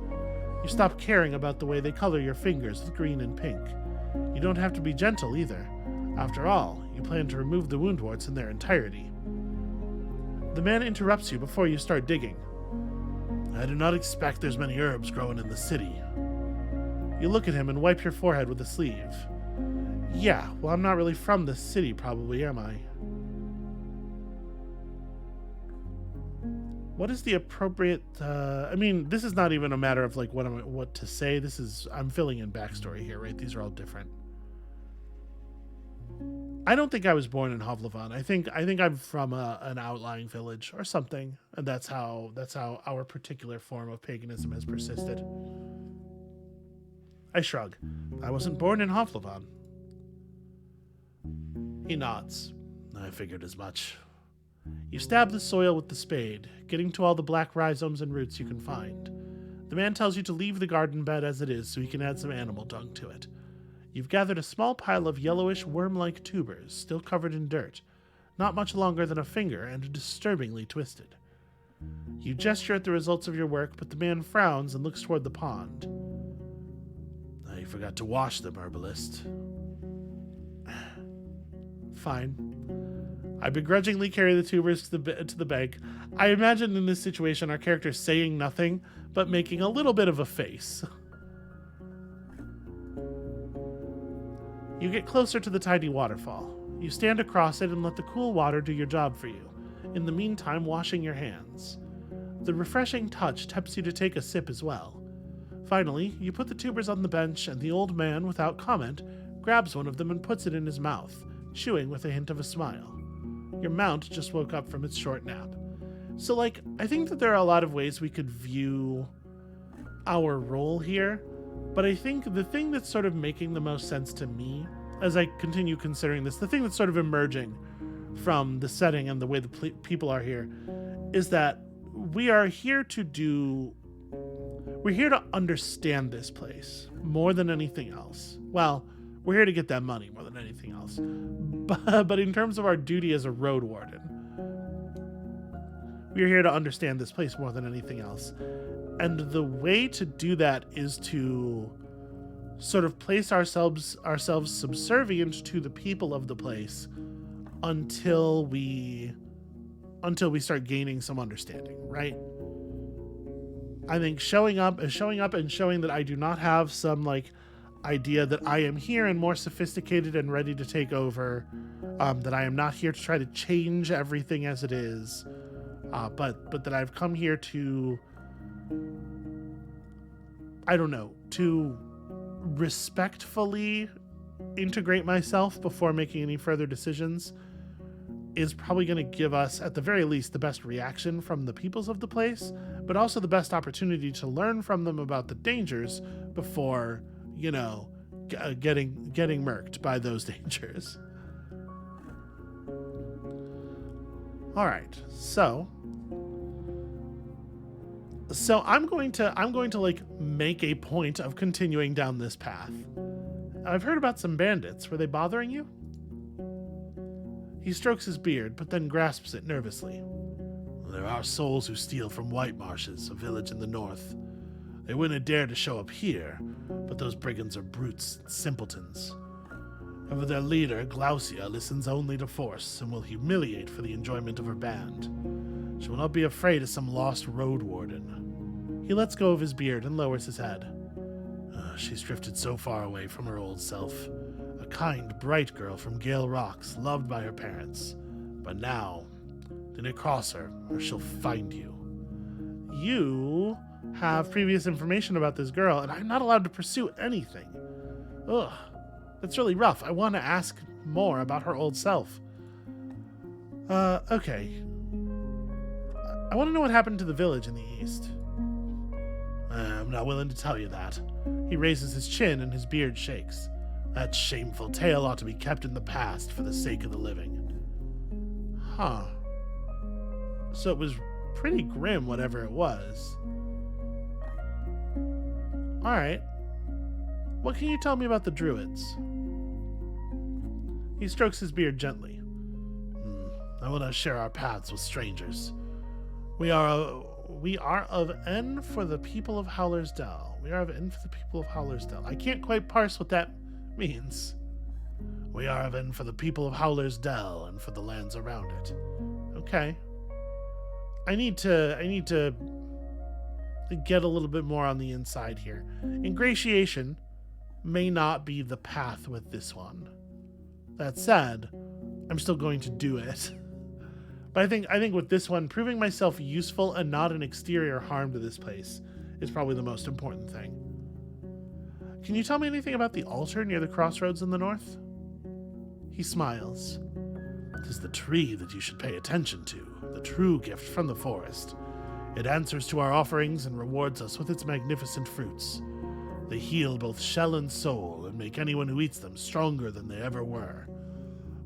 You stop caring about the way they color your fingers with green and pink. You don't have to be gentle either. After all, you plan to remove the woundworts in their entirety. The man interrupts you before you start digging. I do not expect there's many herbs growing in the city. You look at him and wipe your forehead with a sleeve. Yeah, well, I'm not really from the city, probably, am I? What is the appropriate? I mean, this is not even a matter of like what to say. I'm filling in backstory here, right? These are all different. I don't think I was born in Hovlevan. I think I'm from an outlying village or something, and that's how our particular form of paganism has persisted. I shrug. I wasn't born in Hovlevan. He nods. I figured as much. You stab the soil with the spade, getting to all the black rhizomes and roots you can find. The man tells you to leave the garden bed as it is so he can add some animal dung to it. You've gathered a small pile of yellowish worm-like tubers, still covered in dirt, not much longer than a finger and disturbingly twisted. You gesture at the results of your work, but the man frowns and looks toward the pond. I forgot to wash them, herbalist. Fine. I begrudgingly carry the tubers to the bank. I imagine in this situation our character saying nothing, but making a little bit of a face. You get closer to the tiny waterfall. You stand across it and let the cool water do your job for you, in the meantime washing your hands. The refreshing touch tempts you to take a sip as well. Finally, you put the tubers on the bench and the old man, without comment, grabs one of them and puts it in his mouth, chewing with a hint of a smile. Your mount just woke up from its short nap. So, I think that there are a lot of ways we could view our role here, but I think the thing that's sort of making the most sense to me, as I continue considering this, the thing that's sort of emerging from the setting and the way the people are here, is that we're here to understand this place more than anything else. Well, we're here to get that money more than anything else. But in terms of our duty as a Roadwarden, we're here to understand this place more than anything else. And the way to do that is to sort of place ourselves subservient to the people of the place until we start gaining some understanding, right? I think showing up and showing that I do not have some idea that I am here and more sophisticated and ready to take over, that I am not here to try to change everything as it is, but that I've come here to, to respectfully integrate myself before making any further decisions, is probably going to give us, at the very least, the best reaction from the peoples of the place, but also the best opportunity to learn from them about the dangers before, getting murked by those dangers. All right, so I'm going to make a point of continuing down this path. I've heard about some bandits. Were they bothering you? He strokes his beard, but then grasps it nervously. There are souls who steal from White Marshes, a village in the north. They wouldn't dare to show up here, but those brigands are brutes and simpletons. However, their leader, Glaucia, listens only to force and will humiliate for the enjoyment of her band. She will not be afraid of some lost Roadwarden. He lets go of his beard and lowers his head. She's drifted so far away from her old self. A kind, bright girl from Gale Rocks, loved by her parents. But now, do not cross her, or she'll find you. You have previous information about this girl, and I'm not allowed to pursue anything. Ugh, that's really rough. I want to ask more about her old self. Okay. I want to know what happened to the village in the east. I'm not willing to tell you that. He raises his chin and his beard shakes. That shameful tale ought to be kept in the past for the sake of the living. Huh. So it was pretty grim, whatever it was. Alright. What can you tell me about the druids? He strokes his beard gently. I will not share our paths with strangers. We are of N for the people of Howler's Dell. We are of N for the people of Howler's Dell. I can't quite parse what that means. We are of N for the people of Howler's Dell and for the lands around it. Okay. I need to get a little bit more on the inside here. Ingratiation may not be the path with this one. That said, I'm still going to do it. But I think with this one, proving myself useful and not an exterior harm to this place is probably the most important thing. Can you tell me anything about the altar near the crossroads in the north? He smiles. It is the tree that you should pay attention to, the true gift from the forest. It answers to our offerings and rewards us with its magnificent fruits. They heal both shell and soul and make anyone who eats them stronger than they ever were.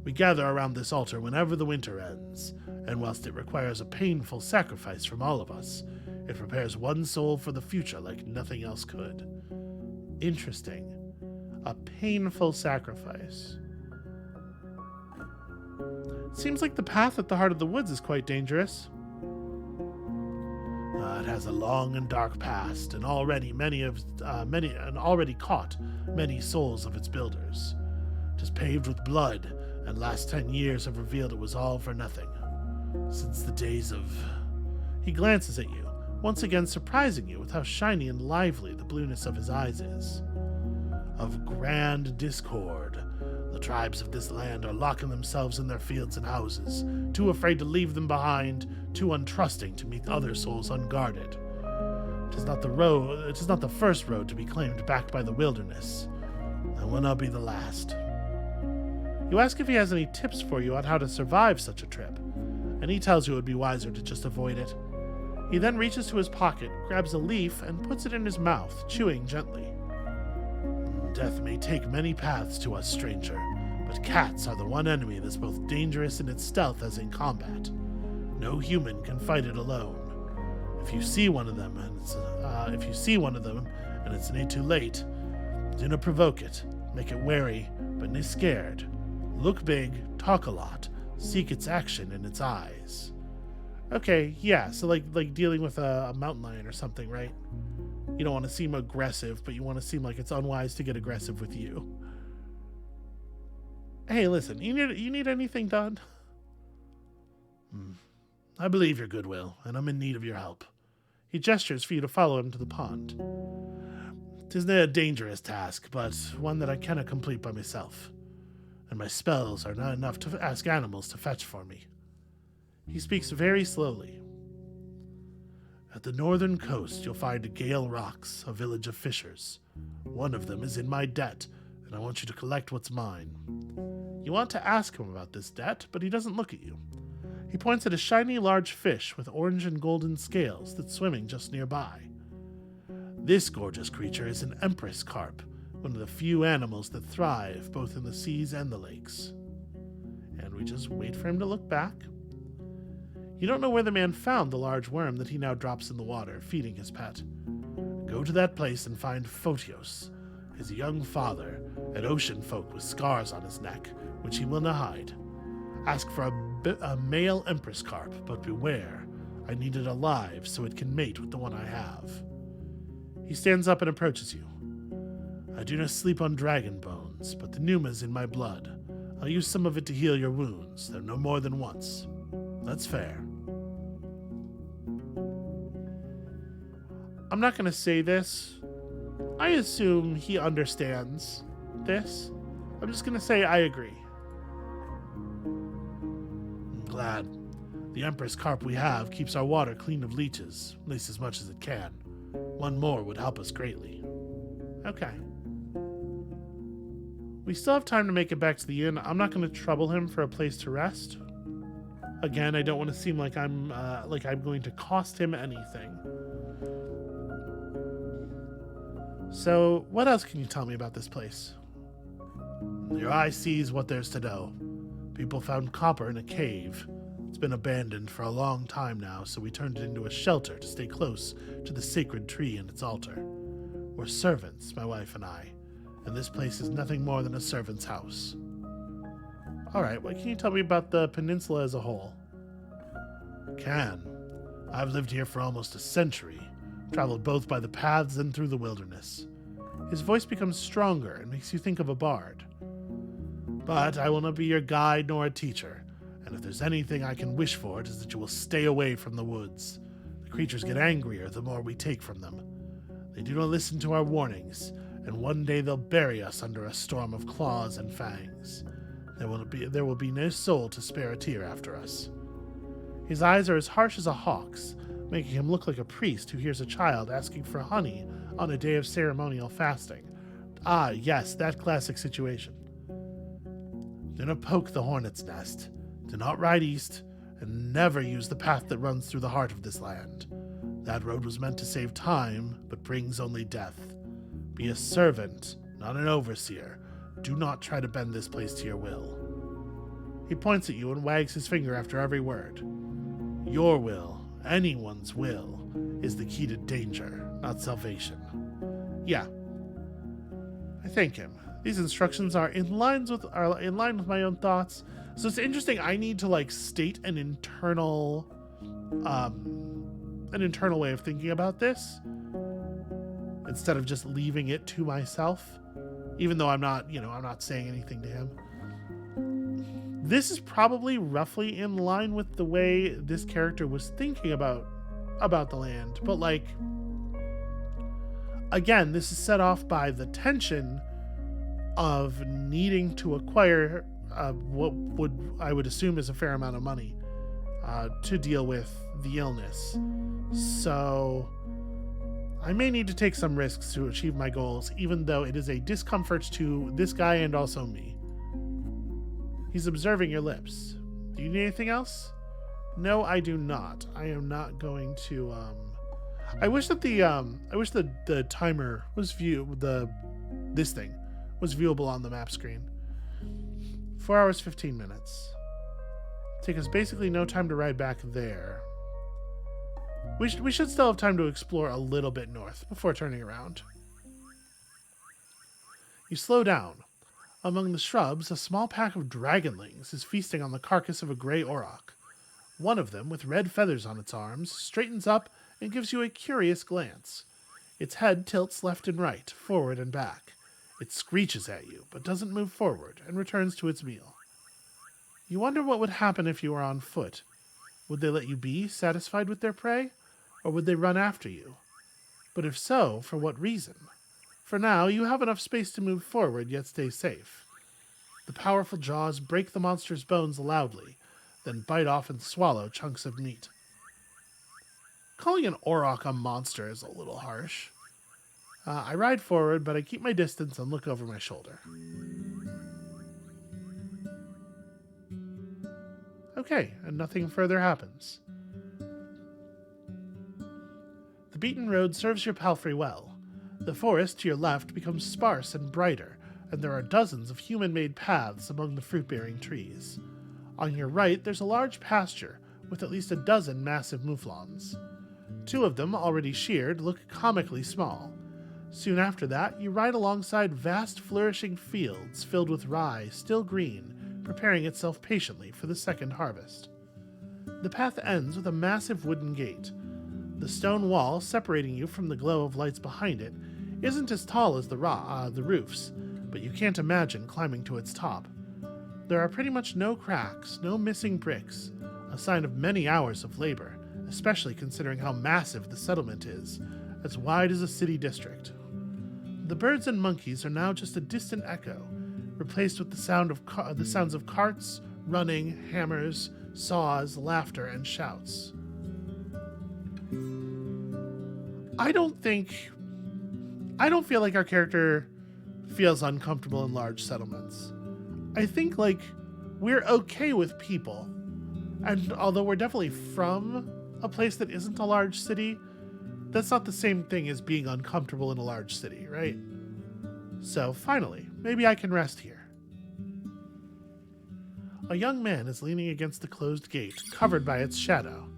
We gather around this altar whenever the winter ends, and whilst it requires a painful sacrifice from all of us, it prepares one soul for the future like nothing else could. Interesting. A painful sacrifice. Seems like the path at the heart of the woods is quite dangerous. It has a long and dark past, and already caught many souls of its builders. It is paved with blood, and last 10 years have revealed it was all for nothing. Since the days of... He glances at you, once again surprising you with how shiny and lively the blueness of his eyes is. Of grand discord. The tribes of this land are locking themselves in their fields and houses, too afraid to leave them behind, too untrusting to meet other souls unguarded. It is not the first road to be claimed back by the wilderness, and will not be the last. You ask if he has any tips for you on how to survive such a trip, and he tells you it would be wiser to just avoid it. He then reaches to his pocket, grabs a leaf, and puts it in his mouth, chewing gently. Death may take many paths to us, stranger, but cats are the one enemy that's both dangerous in its stealth as in combat. No human can fight it alone. If you see one of them and it's nay too late, do not provoke it. Make it wary, but nay scared. Look big, talk a lot, seek its action in its eyes. Okay, yeah, so like dealing with a mountain lion or something, right? You don't want to seem aggressive, but you want to seem like it's unwise to get aggressive with you. Hey, listen, you need anything done? I believe your goodwill, and I'm in need of your help. He gestures for you to follow him to the pond. 'Tis a dangerous task, but one that I cannot complete by myself, and my spells are not enough to ask animals to fetch for me. He speaks very slowly. At the northern coast, you'll find Gale Rocks, a village of fishers. One of them is in my debt, and I want you to collect what's mine. You want to ask him about this debt, but he doesn't look at you. He points at a shiny large fish with orange and golden scales that's swimming just nearby. This gorgeous creature is an empress carp, one of the few animals that thrive both in the seas and the lakes. And we just wait for him to look back. You don't know where the man found the large worm that he now drops in the water, feeding his pet. Go to that place and find Photios, his young father, an ocean folk with scars on his neck, which he will not hide. Ask for a male empress carp, but beware, I need it alive so it can mate with the one I have. He stands up and approaches you. I do not sleep on dragon bones, but the pneuma's in my blood. I'll use some of it to heal your wounds, though no more than once. That's fair. I'm not going to say this. I assume he understands this. I'm just going to say I agree. I'm glad. The Empress carp we have keeps our water clean of leeches, at least as much as it can. One more would help us greatly. Okay. We still have time to make it back to the inn. I'm not going to trouble him for a place to rest. Again, I don't want to seem like I'm going to cost him anything. So, what else can you tell me about this place? Your eye sees what there's to know. People found copper in a cave. It's been abandoned for a long time now, so we turned it into a shelter to stay close to the sacred tree and its altar. We're servants, my wife and I, and this place is nothing more than a servant's house. Alright, what can you tell me about the peninsula as a whole? I've lived here for almost a century, traveled both by the paths and through the wilderness. His voice becomes stronger and makes you think of a bard. But I will not be your guide nor a teacher, and if there's anything I can wish for, it is that you will stay away from the woods. The creatures get angrier the more we take from them. They do not listen to our warnings, and one day they'll bury us under a storm of claws and fangs. There will be no soul to spare a tear after us. His eyes are as harsh as a hawk's, making him look like a priest who hears a child asking for honey on a day of ceremonial fasting. Ah, yes, that classic situation. Do not poke the hornet's nest. Do not ride east, and never use the path that runs through the heart of this land. That road was meant to save time, but brings only death. Be a servant, not an overseer. Do not try to bend this place to your will. He points at you and wags his finger after every word. Your will, anyone's will, is the key to danger, not salvation. Yeah. I thank him. These instructions are in line with my own thoughts. So it's interesting. I need to state an internal way of thinking about this instead of just leaving it to myself. Even though I'm not saying anything to him. This is probably roughly in line with the way this character was thinking about the land, but again, this is set off by the tension of needing to acquire what I would assume is a fair amount of money to deal with the illness. So I may need to take some risks to achieve my goals, even though it is a discomfort to this guy and also me. He's observing your lips. Do you need anything else? No, I do not. I am not going to, I wish that the timer was this thing was viewable on the map screen. 4 hours, 15 minutes. Take us basically no time to ride back there. We should still have time to explore a little bit north before turning around. You slow down. Among the shrubs, a small pack of dragonlings is feasting on the carcass of a gray auroch. One of them, with red feathers on its arms, straightens up and gives you a curious glance. Its head tilts left and right, forward and back. It screeches at you, but doesn't move forward, and returns to its meal. You wonder what would happen if you were on foot. Would they let you be satisfied with their prey, or would they run after you? But if so, for what reason? For now, you have enough space to move forward, yet stay safe. The powerful jaws break the monster's bones loudly, then bite off and swallow chunks of meat. Calling an auroch a monster is a little harsh. I ride forward, but I keep my distance and look over my shoulder. Okay, and nothing further happens. The beaten road serves your palfrey well. The forest to your left becomes sparse and brighter, and there are dozens of human-made paths among the fruit-bearing trees. On your right, there's a large pasture with at least a dozen massive mouflons. 2 of them, already sheared, look comically small. Soon after that, you ride alongside vast flourishing fields filled with rye, still green, preparing itself patiently for the second harvest. The path ends with a massive wooden gate. The stone wall separating you from the glow of lights behind it isn't as tall as the roofs, but you can't imagine climbing to its top. There are pretty much no cracks, no missing bricks, a sign of many hours of labor, especially considering how massive the settlement is, as wide as a city district. The birds and monkeys are now just a distant echo, replaced with the sounds of carts, running, hammers, saws, laughter, and shouts. I don't feel like our character feels uncomfortable in large settlements. I think we're okay with people. And although we're definitely from a place that isn't a large city, that's not the same thing as being uncomfortable in a large city, right? So finally, maybe I can rest here. A young man is leaning against the closed gate, covered by its shadow.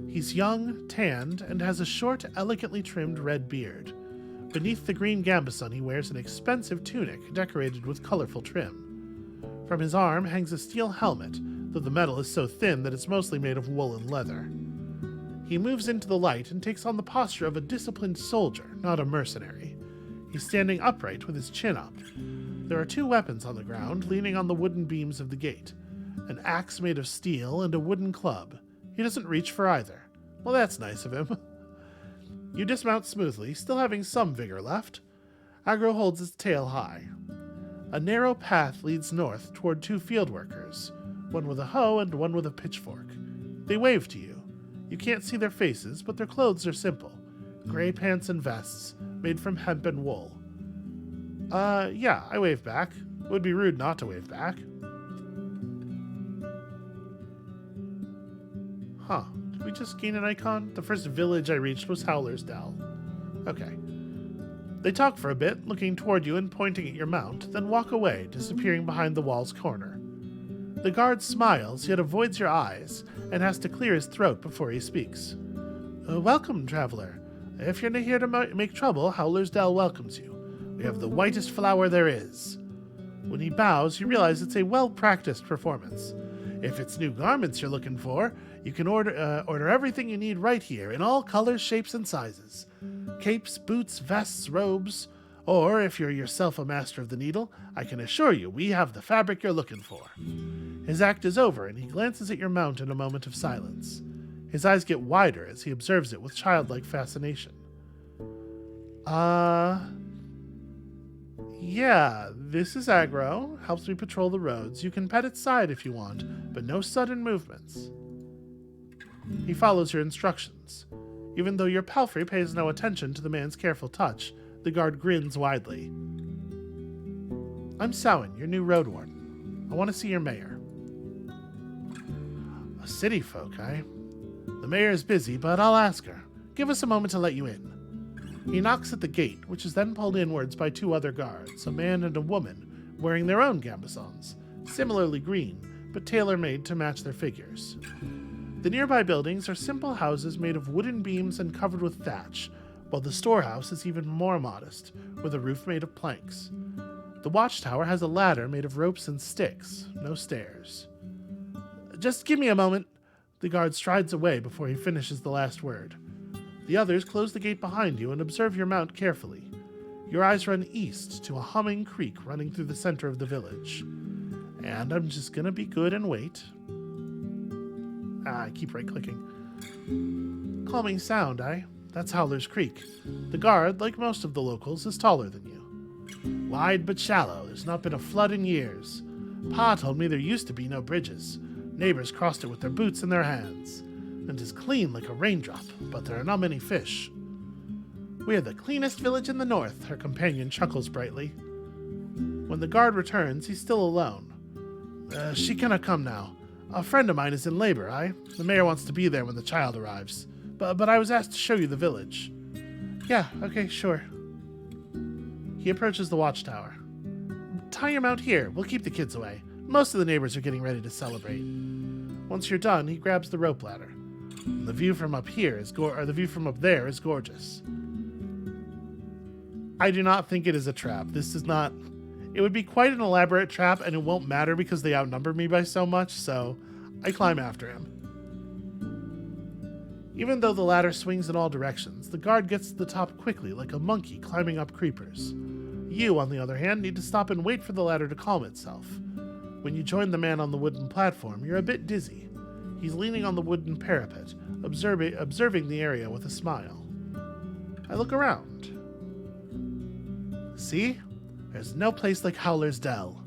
He's young, tanned, and has a short, elegantly trimmed red beard. Beneath the green gambeson, he wears an expensive tunic decorated with colorful trim. From his arm hangs a steel helmet, though the metal is so thin that it's mostly made of wool and leather. He moves into the light and takes on the posture of a disciplined soldier, not a mercenary. He's standing upright with his chin up. There are 2 weapons on the ground, leaning on the wooden beams of the gate. An axe made of steel and a wooden club. He doesn't reach for either. Well, that's nice of him. You dismount smoothly, still having some vigor left. Agro holds his tail high. A narrow path leads north toward 2 field workers, one with a hoe and one with a pitchfork. They wave to you. You can't see their faces, but their clothes are simple. Gray pants and vests, made from hemp and wool. Yeah, I wave back. It would be rude not to wave back. Huh, did we just gain an icon? The first village I reached was Howler's Dell. Okay. They talk for a bit, looking toward you and pointing at your mount, then walk away, disappearing behind the wall's corner. The guard smiles, yet avoids your eyes, and has to clear his throat before he speaks. Welcome, traveler. If you're here to make trouble, Howler's Dell welcomes you. We have the whitest flower there is. When he bows, you realize it's a well-practiced performance. If it's new garments you're looking for, you can order everything you need right here, in all colors, shapes, and sizes. Capes, boots, vests, robes. Or, if you're yourself a master of the needle, I can assure you we have the fabric you're looking for. His act is over, and he glances at your mount in a moment of silence. His eyes get wider as he observes it with childlike fascination. Yeah, this is aggro. Helps me patrol the roads. You can pet its side if you want, but no sudden movements. He follows your instructions. Even though your palfrey pays no attention to the man's careful touch, the guard grins widely. I'm Samhain, your new Roadwarden. I want to see your mayor. A city folk, eh? The mayor is busy, but I'll ask her. Give us a moment to let you in. He knocks at the gate, which is then pulled inwards by two other guards, a man and a woman, wearing their own gambesons, similarly green, but tailor-made to match their figures. The nearby buildings are simple houses made of wooden beams and covered with thatch, while the storehouse is even more modest, with a roof made of planks. The watchtower has a ladder made of ropes and sticks, no stairs. Just give me a moment. The guard strides away before he finishes the last word. The others close the gate behind you and observe your mount carefully. Your eyes run east to a humming creek running through the center of the village. And I'm just gonna be good and wait. I keep right-clicking. Calming sound, eh? That's Howler's Creek. The guard, like most of the locals, is taller than you. Wide but shallow, there's not been a flood in years. Pa told me there used to be no bridges. Neighbors crossed it with their boots in their hands. And is clean like a raindrop, but there are not many fish. We are the cleanest village in the north, her companion chuckles brightly. When the guard returns, he's still alone. She cannot come now. A friend of mine is in labor, The mayor wants to be there when the child arrives. But I was asked to show you the village. Yeah, okay, sure. He approaches the watchtower. Tie your mount here, we'll keep the kids away. Most of the neighbors are getting ready to celebrate. Once you're done, he grabs the rope ladder. The view from up there is gorgeous. I do not think it is a trap. This is not... It would be quite an elaborate trap, and it won't matter because they outnumber me by so much, so I climb after him. Even though the ladder swings in all directions, the guard gets to the top quickly, like a monkey climbing up creepers. You, on the other hand, need to stop and wait for the ladder to calm itself. When you join the man on the wooden platform, you're a bit dizzy. He's leaning on the wooden parapet, observing the area with a smile. I look around. See? There's no place like Howler's Dell.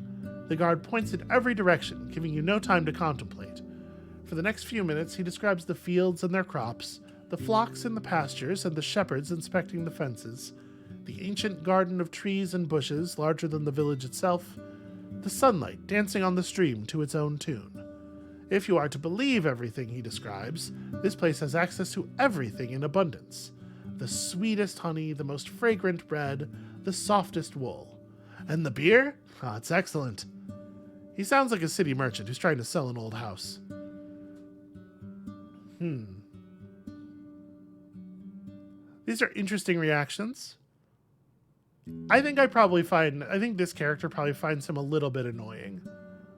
The guard points in every direction, giving you no time to contemplate. For the next few minutes, he describes the fields and their crops, the flocks in the pastures and the shepherds inspecting the fences, the ancient garden of trees and bushes larger than the village itself, the sunlight dancing on the stream to its own tune. If you are to believe everything he describes, this place has access to everything in abundance. The sweetest honey, the most fragrant bread, the softest wool. And the beer? Ah, it's excellent. He sounds like a city merchant who's trying to sell an old house. These are interesting reactions. I think this character probably finds him a little bit annoying.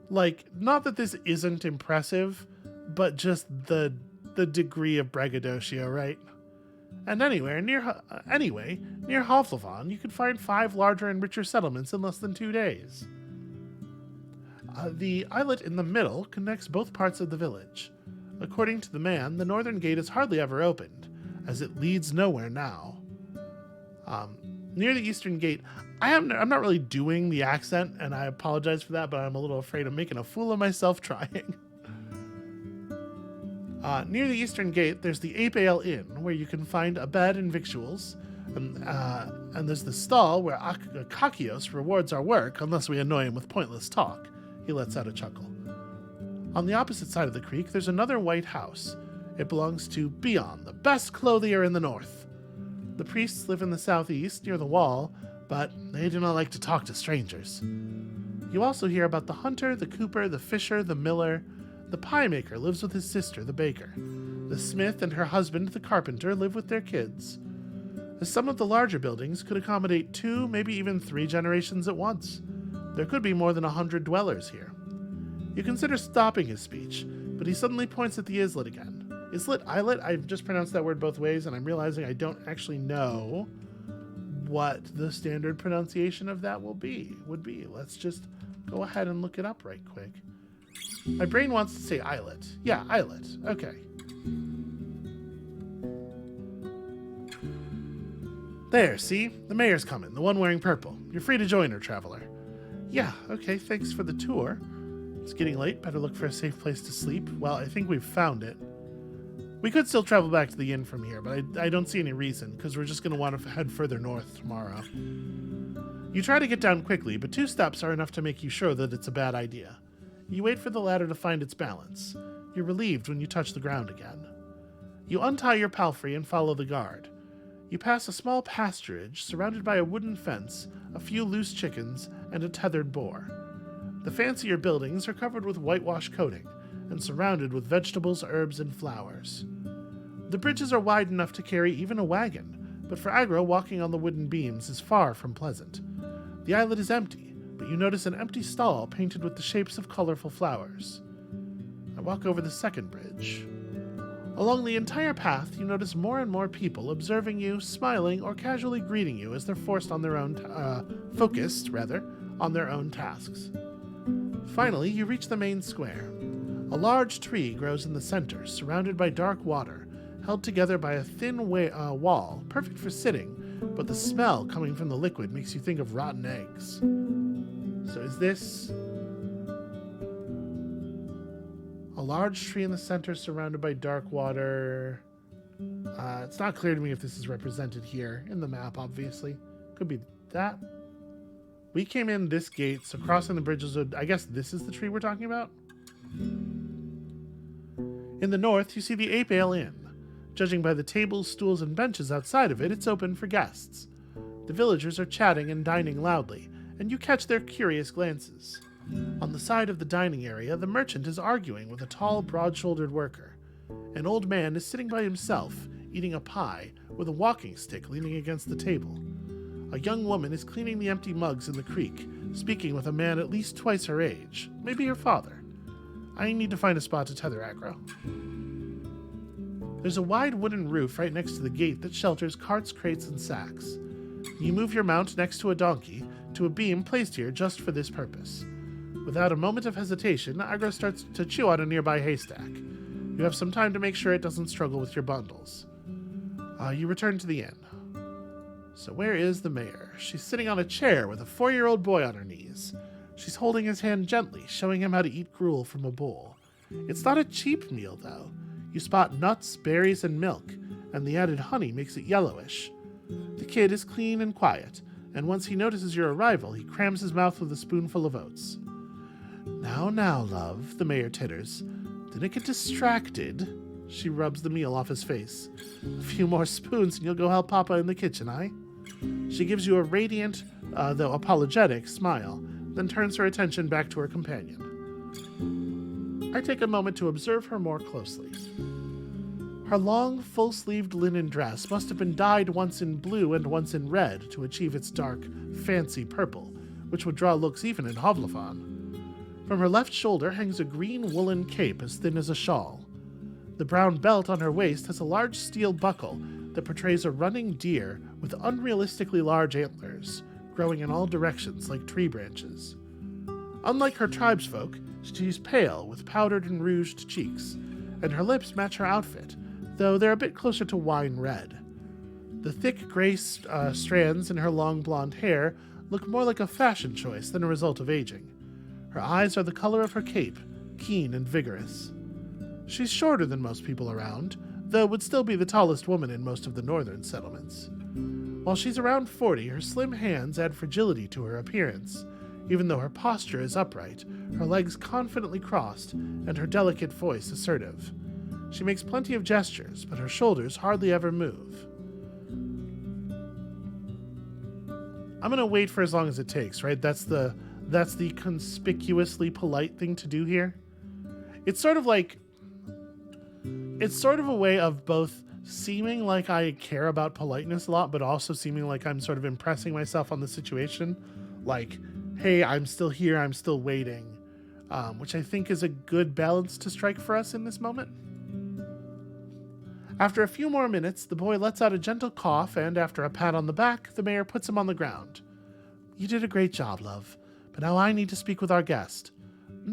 Like, not that this isn't impressive, but just the degree of braggadocio, right? And near Hoflavon, you could find 5 larger and richer settlements in less than 2 days. The islet in the middle connects both parts of the village. According to the man, the northern gate is hardly ever opened, as it leads nowhere now. Near the eastern gate, I'm not really doing the accent, and I apologize for that, but I'm a little afraid of making a fool of myself trying. Near the eastern gate, there's the Ape Ale Inn, where you can find a bed and victuals. And there's the stall where Akakios rewards our work unless we annoy him with pointless talk. He lets out a chuckle. On the opposite side of the creek, there's another white house. It belongs to Bion, the best clothier in the north. The priests live in the southeast, near the wall, but they do not like to talk to strangers. You also hear about the hunter, the cooper, the fisher, the miller. The pie maker lives with his sister, the baker. The smith and her husband, the carpenter, live with their kids. Some of the larger buildings could accommodate 2, maybe even 3 generations at once. There could be more than 100 dwellers here. You consider stopping his speech, but he suddenly points at the islet again. Islet, islet, I've just pronounced that word both ways, and I'm realizing I don't actually know what the standard pronunciation of that would be. Let's just go ahead and look it up right quick. My brain wants to say islet. Yeah, islet. Okay. There, see? The mayor's coming, the one wearing purple. You're free to join her, traveler. Yeah, okay, thanks for the tour. It's getting late, better look for a safe place to sleep. Well, I think we've found it. We could still travel back to the inn from here, but I don't see any reason, because we're just going to want to head further north tomorrow. You try to get down quickly, but 2 steps are enough to make you sure that it's a bad idea. You wait for the ladder to find its balance. You're relieved when you touch the ground again. You untie your palfrey and follow the guard. You pass a small pasturage surrounded by a wooden fence, a few loose chickens, and a tethered boar. The fancier buildings are covered with whitewash coating and surrounded with vegetables, herbs, and flowers. The bridges are wide enough to carry even a wagon, but for Agro, walking on the wooden beams is far from pleasant. The islet is empty, but you notice an empty stall painted with the shapes of colorful flowers. I walk over the second bridge. Along the entire path, you notice more and more people observing you, smiling, or casually greeting you as they're focused on their own tasks. Finally, you reach the main square. A large tree grows in the center, surrounded by dark water, held together by a thin wall, perfect for sitting, but the smell coming from the liquid makes you think of rotten eggs. So is this a large tree in the center surrounded by dark water? It's not clear to me if this is represented here in the map, obviously. Could be that. We came in this gate, so crossing the bridges would... I guess this is the tree we're talking about? In the north, you see the Ape Ale Inn. Judging by the tables, stools, and benches outside of it, it's open for guests. The villagers are chatting and dining loudly, and you catch their curious glances. On the side of the dining area, the merchant is arguing with a tall, broad-shouldered worker. An old man is sitting by himself, eating a pie, with a walking stick leaning against the table. A young woman is cleaning the empty mugs in the creek, speaking with a man at least twice her age, maybe her father. I need to find a spot to tether Agro. There's a wide wooden roof right next to the gate that shelters carts, crates, and sacks. You move your mount next to a donkey to a beam placed here just for this purpose. Without a moment of hesitation, Agro starts to chew on a nearby haystack. You have some time to make sure it doesn't struggle with your bundles. You return to the inn. So where is the mayor? She's sitting on a chair with a 4-year-old boy on her knees. She's holding his hand gently, showing him how to eat gruel from a bowl. It's not a cheap meal, though. You spot nuts, berries, and milk, and the added honey makes it yellowish. The kid is clean and quiet, and once he notices your arrival, he crams his mouth with a spoonful of oats. Now, love, the mayor titters. Didn't get distracted. She rubs the meal off his face. A few more spoons and you'll go help Papa in the kitchen, aye? She gives you a radiant, though apologetic, smile, then turns her attention back to her companion. I take a moment to observe her more closely. Her long, full-sleeved linen dress must have been dyed once in blue and once in red to achieve its dark, fancy purple, which would draw looks even in Hovlafan. From her left shoulder hangs a green woolen cape as thin as a shawl. The brown belt on her waist has a large steel buckle that portrays a running deer with unrealistically large antlers, growing in all directions like tree branches. Unlike her tribesfolk, she's pale with powdered and rouged cheeks, and her lips match her outfit, though they're a bit closer to wine red. The thick gray strands in her long blonde hair look more like a fashion choice than a result of aging. Her eyes are the color of her cape, keen and vigorous. She's shorter than most people around, though would still be the tallest woman in most of the northern settlements. While she's around 40, her slim hands add fragility to her appearance. Even though her posture is upright, her legs confidently crossed, and her delicate voice assertive. She makes plenty of gestures, but her shoulders hardly ever move. I'm gonna wait for as long as it takes, right? That's the conspicuously polite thing to do here. It's sort of a way of both seeming like I care about politeness a lot, but also seeming like I'm sort of impressing myself on the situation. Like, hey, I'm still here, I'm still waiting, which I think is a good balance to strike for us in this moment. After a few more minutes, the boy lets out a gentle cough, and after a pat on the back, the mayor puts him on the ground. You did a great job, love, but now I need to speak with our guest.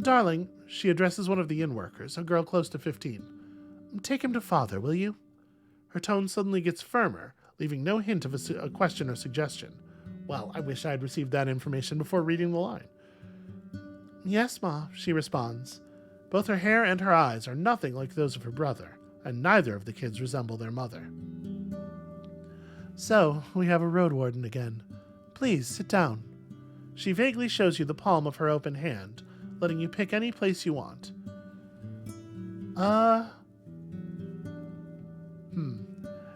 Darling, she addresses one of the inn workers, a girl close to 15. Take him to father, will you? Her tone suddenly gets firmer, leaving no hint of a question or suggestion. Well, I wish I had received that information before reading the line. Yes, Ma, she responds. Both her hair and her eyes are nothing like those of her brother, and neither of the kids resemble their mother. So, we have a Roadwarden again. Please, sit down. She vaguely shows you the palm of her open hand, letting you pick any place you want.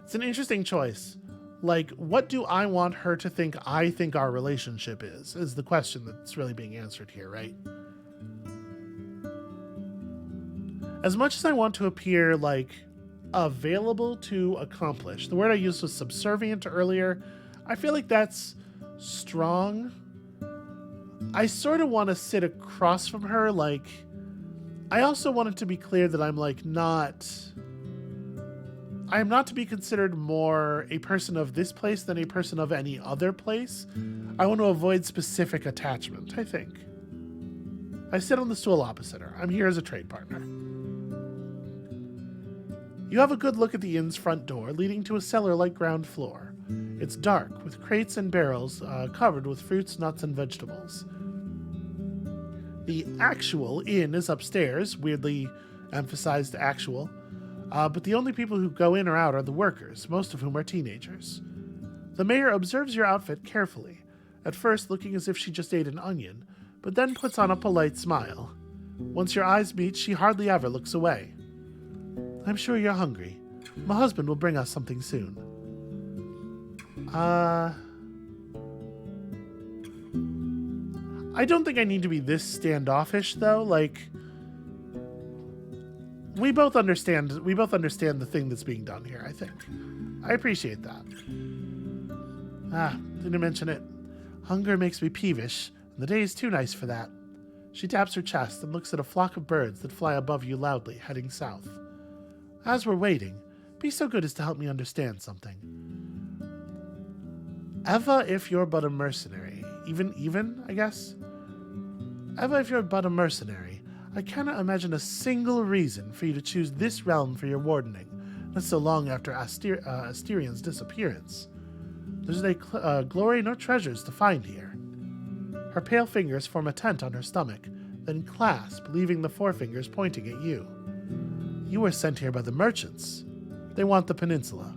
It's an interesting choice. Like, what do I want her to think I think our relationship is the question that's really being answered here, right? As much as I want to appear, like, available to accomplish, the word I used was subservient earlier, I feel like that's strong. I sort of want to sit across from her, like, I also want it to be clear that I'm, like, I am not to be considered more a person of this place than a person of any other place. I want to avoid specific attachment, I think. I sit on the stool opposite her. I'm here as a trade partner. You have a good look at the inn's front door, leading to a cellar-like ground floor. It's dark, with crates and barrels covered with fruits, nuts, and vegetables. The actual inn is upstairs, weirdly emphasized actual. But the only people who go in or out are the workers, most of whom are teenagers. The mayor observes your outfit carefully, at first looking as if she just ate an onion, but then puts on a polite smile. Once your eyes meet, she hardly ever looks away. I'm sure you're hungry. My husband will bring us something soon. I don't think I need to be this standoffish, though. Like, we both understand the thing that's being done here, I think. I appreciate that. Didn't mention it. Hunger makes me peevish, and the day is too nice for that. She taps her chest and looks at a flock of birds that fly above you loudly, heading south. As we're waiting, be so good as to help me understand something. Eva, if you're but a mercenary, even, I guess? Eva, if you're but a mercenary, I cannot imagine a single reason for you to choose this realm for your wardening, not so long after Asterian's disappearance. There's neither glory nor treasures to find here. Her pale fingers form a tent on her stomach, then clasp, leaving the forefingers pointing at you. You were sent here by the merchants. They want the peninsula.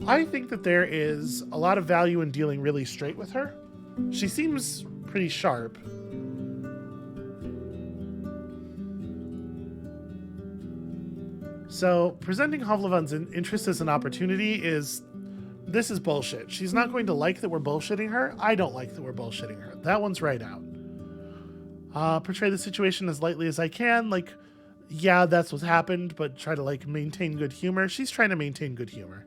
I think that there is a lot of value in dealing really straight with her. She seems pretty sharp. So, presenting Hovlevan's interest as an opportunity this is bullshit. She's not going to like that we're bullshitting her. I don't like that we're bullshitting her. That one's right out. Portray the situation as lightly as I can. Like, yeah, that's what's happened, but try to, like, maintain good humor. She's trying to maintain good humor.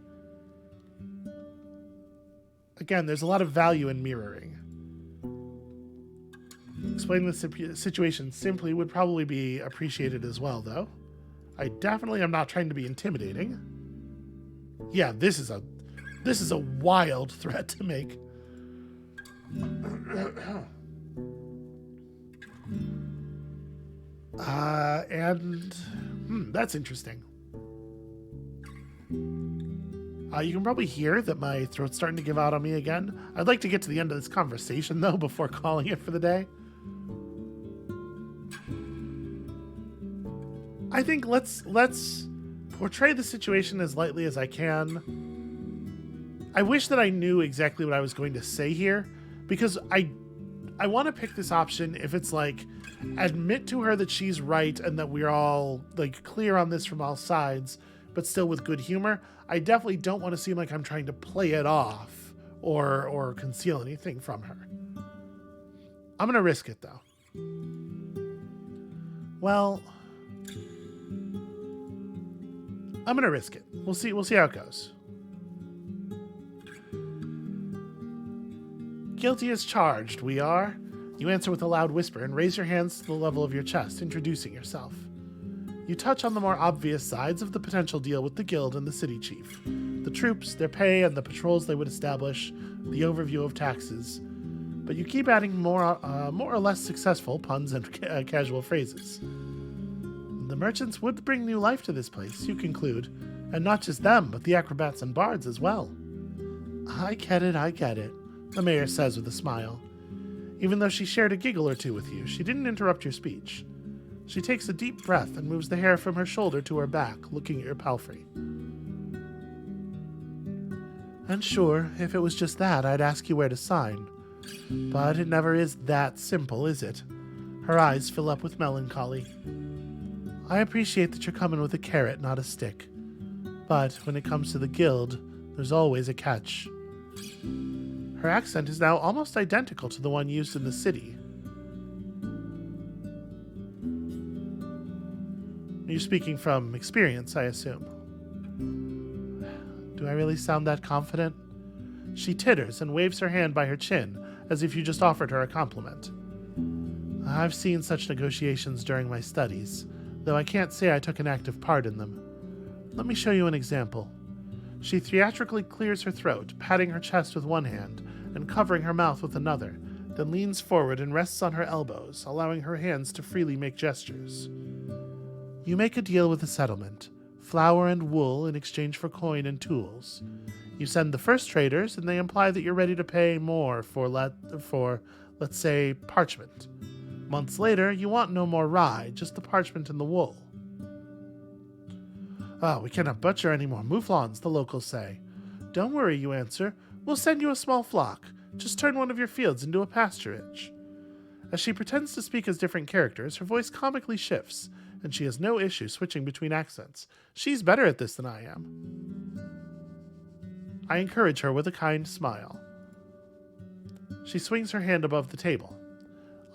Again, there's a lot of value in mirroring. Explaining the situation simply would probably be appreciated as well, though. I definitely am not trying to be intimidating. Yeah, this is a wild threat to make. That's interesting. You can probably hear that my throat's starting to give out on me again. I'd like to get to the end of this conversation, though, before calling it for the day. I think let's portray the situation as lightly as I can. I wish that I knew exactly what I was going to say here, because I want to pick this option if it's like, admit to her that she's right and that we're all like clear on this from all sides, but still with good humor. I definitely don't want to seem like I'm trying to play it off or conceal anything from her. I'm going to risk it though. Well, I'm going to risk it. We'll see how it goes. Guilty as charged, we are. You answer with a loud whisper and raise your hands to the level of your chest, introducing yourself. You touch on the more obvious sides of the potential deal with the guild and the city chief. The troops, their pay, and the patrols they would establish, the overview of taxes. But you keep adding more or less successful puns and casual phrases. The merchants would bring new life to this place, you conclude, and not just them, but the acrobats and bards as well. I get it, the mayor says with a smile. Even though she shared a giggle or two with you, she didn't interrupt your speech. She takes a deep breath and moves the hair from her shoulder to her back, looking at your palfrey. And sure, if it was just that, I'd ask you where to sign. But it never is that simple, is it? Her eyes fill up with melancholy. I appreciate that you're coming with a carrot, not a stick. But when it comes to the guild, there's always a catch. Her accent is now almost identical to the one used in the city. You're speaking from experience, I assume. Do I really sound that confident? She titters and waves her hand by her chin, as if you just offered her a compliment. I've seen such negotiations during my studies, though I can't say I took an active part in them. Let me show you an example. She theatrically clears her throat, patting her chest with one hand and covering her mouth with another, then leans forward and rests on her elbows, allowing her hands to freely make gestures. You make a deal with the settlement, flour and wool in exchange for coin and tools. You send the first traders, and they imply that you're ready to pay more for, let's say, parchment. Months later, you want no more rye, just the parchment and the wool. Oh, we cannot butcher any more mouflons, the locals say. Don't worry, you answer. We'll send you a small flock. Just turn one of your fields into a pasturage. As she pretends to speak as different characters, her voice comically shifts, and she has no issue switching between accents. She's better at this than I am. I encourage her with a kind smile. She swings her hand above the table.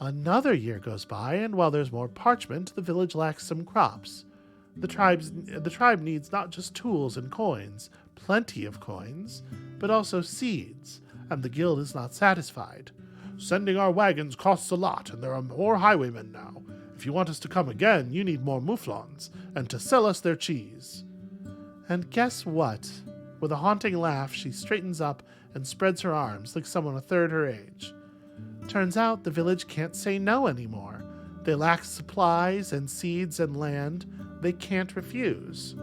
Another year goes by, and while there's more parchment, the village lacks some crops. The tribe needs not just tools and coins, plenty of coins, but also seeds, and the guild is not satisfied. Sending our wagons costs a lot, and there are more highwaymen now. If you want us to come again, you need more mouflons, and to sell us their cheese. And guess what? With a haunting laugh, she straightens up and spreads her arms like someone a third her age. Turns out the village can't say no anymore. They lack supplies and seeds and land. They can't refuse.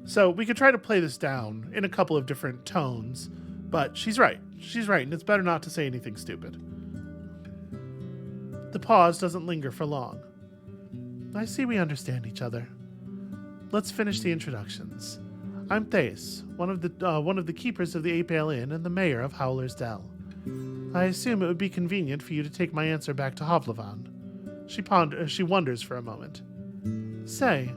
So we could try to play this down in a couple of different tones, but she's right. She's right, and it's better not to say anything stupid. The pause doesn't linger for long. I see we understand each other. Let's finish the introductions. I'm Thace, one of the keepers of the Ape Ale Inn and the mayor of Howler's Dell. I assume it would be convenient for you to take my answer back to Hovlevan. She wonders for a moment. Say,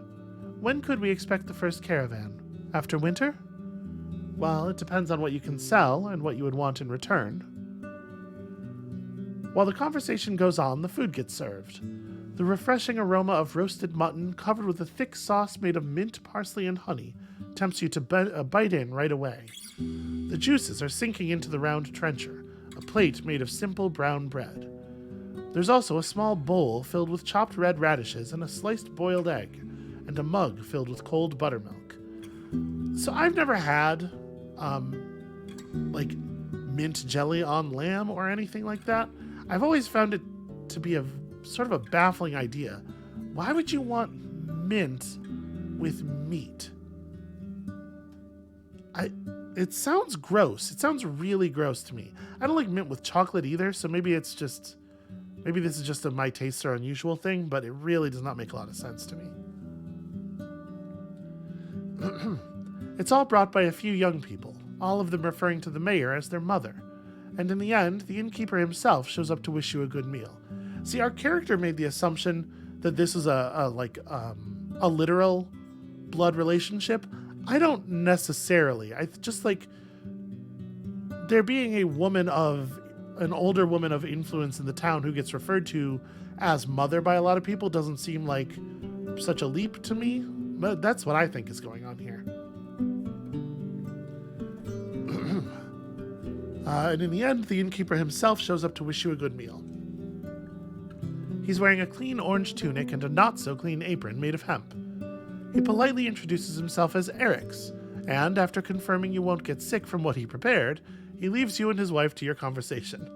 when could we expect the first caravan? After winter? Well, it depends on what you can sell and what you would want in return. While the conversation goes on, the food gets served. The refreshing aroma of roasted mutton covered with a thick sauce made of mint, parsley, and honey tempts you to bite in right away. The juices are sinking into the round trencher, a plate made of simple brown bread. There's also a small bowl filled with chopped red radishes and a sliced boiled egg, and a mug filled with cold buttermilk. So I've never had, mint jelly on lamb or anything like that. I've always found it to be a sort of a baffling idea. Why would you want mint with meat? It sounds gross. It sounds really gross to me. I don't like mint with chocolate either, so maybe it's Maybe this is just a my tastes are unusual thing, but it really does not make a lot of sense to me. It's all brought by a few young people, all of them referring to the mayor as their mother. And in the end, the innkeeper himself shows up to wish you a good meal. See, our character made the assumption that this is a literal blood relationship. I don't necessarily. I just like there being an older woman of influence in the town who gets referred to as mother by a lot of people doesn't seem like such a leap to me. But that's what I think is going on here. And in the end, the innkeeper himself shows up to wish you a good meal. He's wearing a clean orange tunic and a not-so-clean apron made of hemp. He politely introduces himself as Eric's, and after confirming you won't get sick from what he prepared, he leaves you and his wife to your conversation.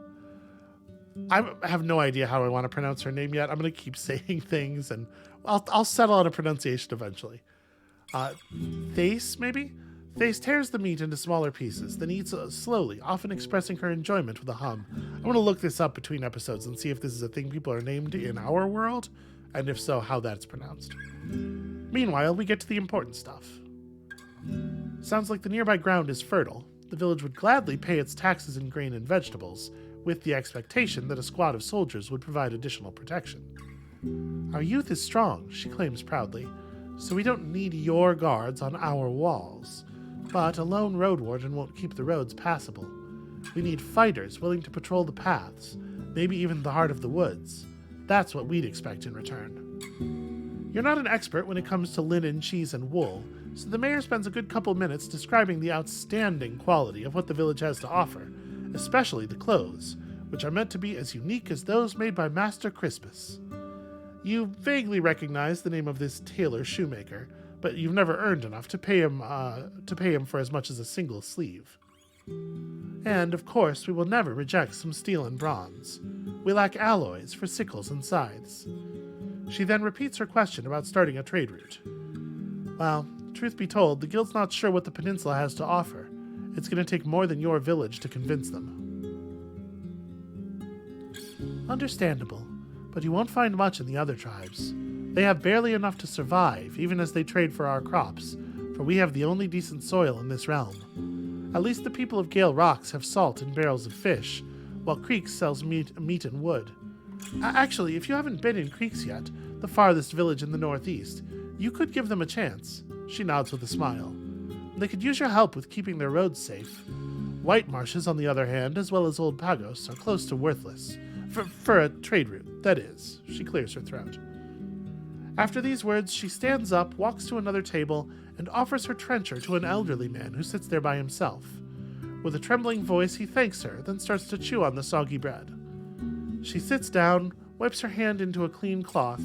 I have no idea how I want to pronounce her name yet. I'm going to keep saying things, and I'll settle on a pronunciation eventually. Thace, maybe? Thace tears the meat into smaller pieces, then eats slowly, often expressing her enjoyment with a hum. I want to look this up between episodes and see if this is a thing people are named in our world, and if so, how that's pronounced. Meanwhile, we get to the important stuff. Sounds like the nearby ground is fertile. The village would gladly pay its taxes in grain and vegetables, with the expectation that a squad of soldiers would provide additional protection. Our youth is strong, she claims proudly, so we don't need your guards on our walls. But a lone Roadwarden won't keep the roads passable. We need fighters willing to patrol the paths, maybe even the heart of the woods. That's what we'd expect in return. You're not an expert when it comes to linen, cheese, and wool, so the mayor spends a good couple minutes describing the outstanding quality of what the village has to offer, especially the clothes, which are meant to be as unique as those made by Master Crispus. You vaguely recognize the name of this tailor shoemaker, but you've never earned enough to pay him for as much as a single sleeve. And, of course, we will never reject some steel and bronze. We lack alloys for sickles and scythes. She then repeats her question about starting a trade route. Well, truth be told, the guild's not sure what the peninsula has to offer. It's going to take more than your village to convince them. Understandable, but you won't find much in the other tribes. They have barely enough to survive, even as they trade for our crops, for we have the only decent soil in this realm. At least the people of Gale Rocks have salt and barrels of fish, while Creeks sells meat and wood. Actually, if you haven't been in Creeks yet, the farthest village in the northeast, you could give them a chance. She nods with a smile. They could use your help with keeping their roads safe. White Marshes, on the other hand, as well as Old Pagos, are close to worthless. For a trade route, that is. She clears her throat. After these words, she stands up, walks to another table, and offers her trencher to an elderly man who sits there by himself. With a trembling voice, he thanks her, then starts to chew on the soggy bread. She sits down, wipes her hand into a clean cloth,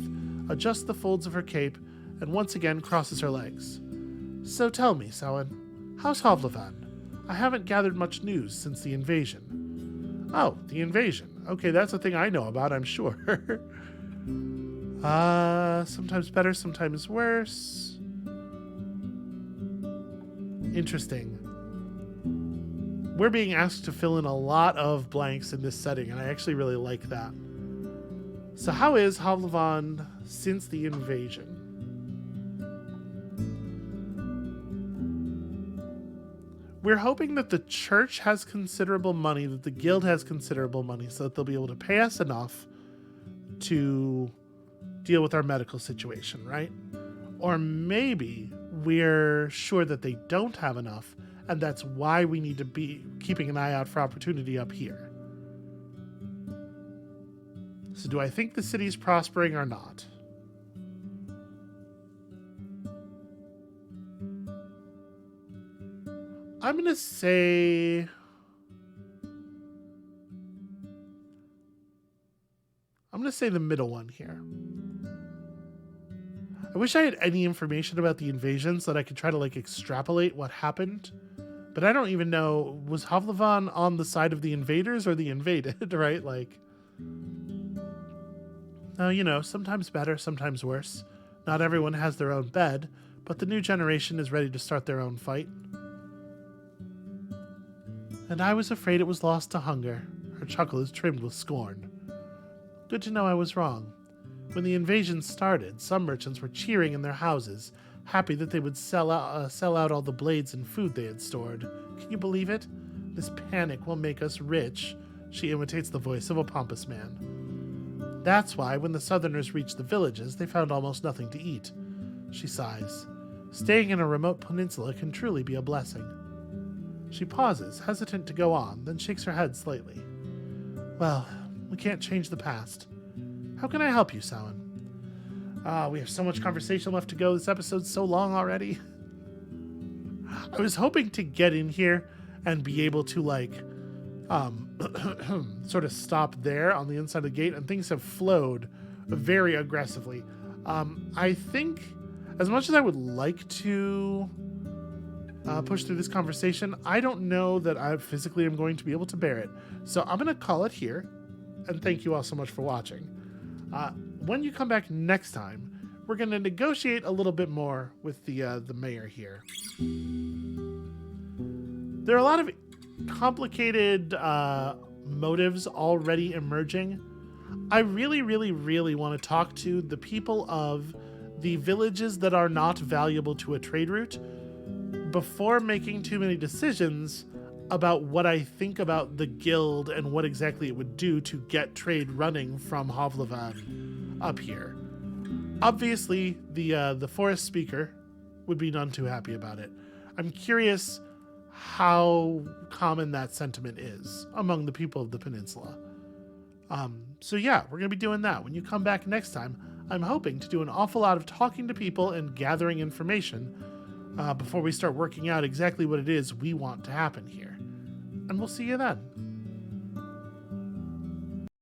adjusts the folds of her cape, and once again crosses her legs. So tell me, Samhain, how's Hovlevan? I haven't gathered much news since the invasion. Oh, the invasion. Okay, that's a thing I know about, I'm sure. Sometimes better, sometimes worse. Interesting. We're being asked to fill in a lot of blanks in this setting, and I actually really like that. So how is Hovlevan since the invasion? We're hoping that the church has considerable money, that the guild has considerable money, so that they'll be able to pay us enough to deal with our medical situation, right? Or maybe we're sure that they don't have enough, and that's why we need to be keeping an eye out for opportunity up here. So do I think the city's prospering or not? I'm going to say... the middle one here. I wish I had any information about the invasion so that I could try to extrapolate what happened. But I don't even know, was Hovlevan on the side of the invaders or the invaded, right? Sometimes better, sometimes worse. Not everyone has their own bed, but the new generation is ready to start their own fight. And I was afraid it was lost to hunger. Her chuckle is trimmed with scorn. Good to know I was wrong. When the invasion started, some merchants were cheering in their houses, happy that they would sell out all the blades and food they had stored. Can you believe it? This panic will make us rich. She imitates the voice of a pompous man. That's why when the southerners reached the villages, they found almost nothing to eat. She sighs. Staying in a remote peninsula can truly be a blessing. She pauses, hesitant to go on, then shakes her head slightly. Well, we can't change the past. How can I help you, Samhain? We have so much conversation left to go. This episode's so long already. I was hoping to get in here and be able to, sort of stop there on the inside of the gate, and things have flowed very aggressively. I think, as much as I would like to push through this conversation, I don't know that I physically am going to be able to bear it. So I'm going to call it here, and thank you all so much for watching. When you come back next time, we're going to negotiate a little bit more with the mayor here. There are a lot of complicated motives already emerging. I really, really, really want to talk to the people of the villages that are not valuable to a trade route before making too many decisions about what I think about the guild and what exactly it would do to get trade running from Hovlevan up here. Obviously, the forest speaker would be none too happy about it. I'm curious how common that sentiment is among the people of the peninsula. So yeah, we're going to be doing that. When you come back next time, I'm hoping to do an awful lot of talking to people and gathering information before we start working out exactly what it is we want to happen here. And we'll see you then.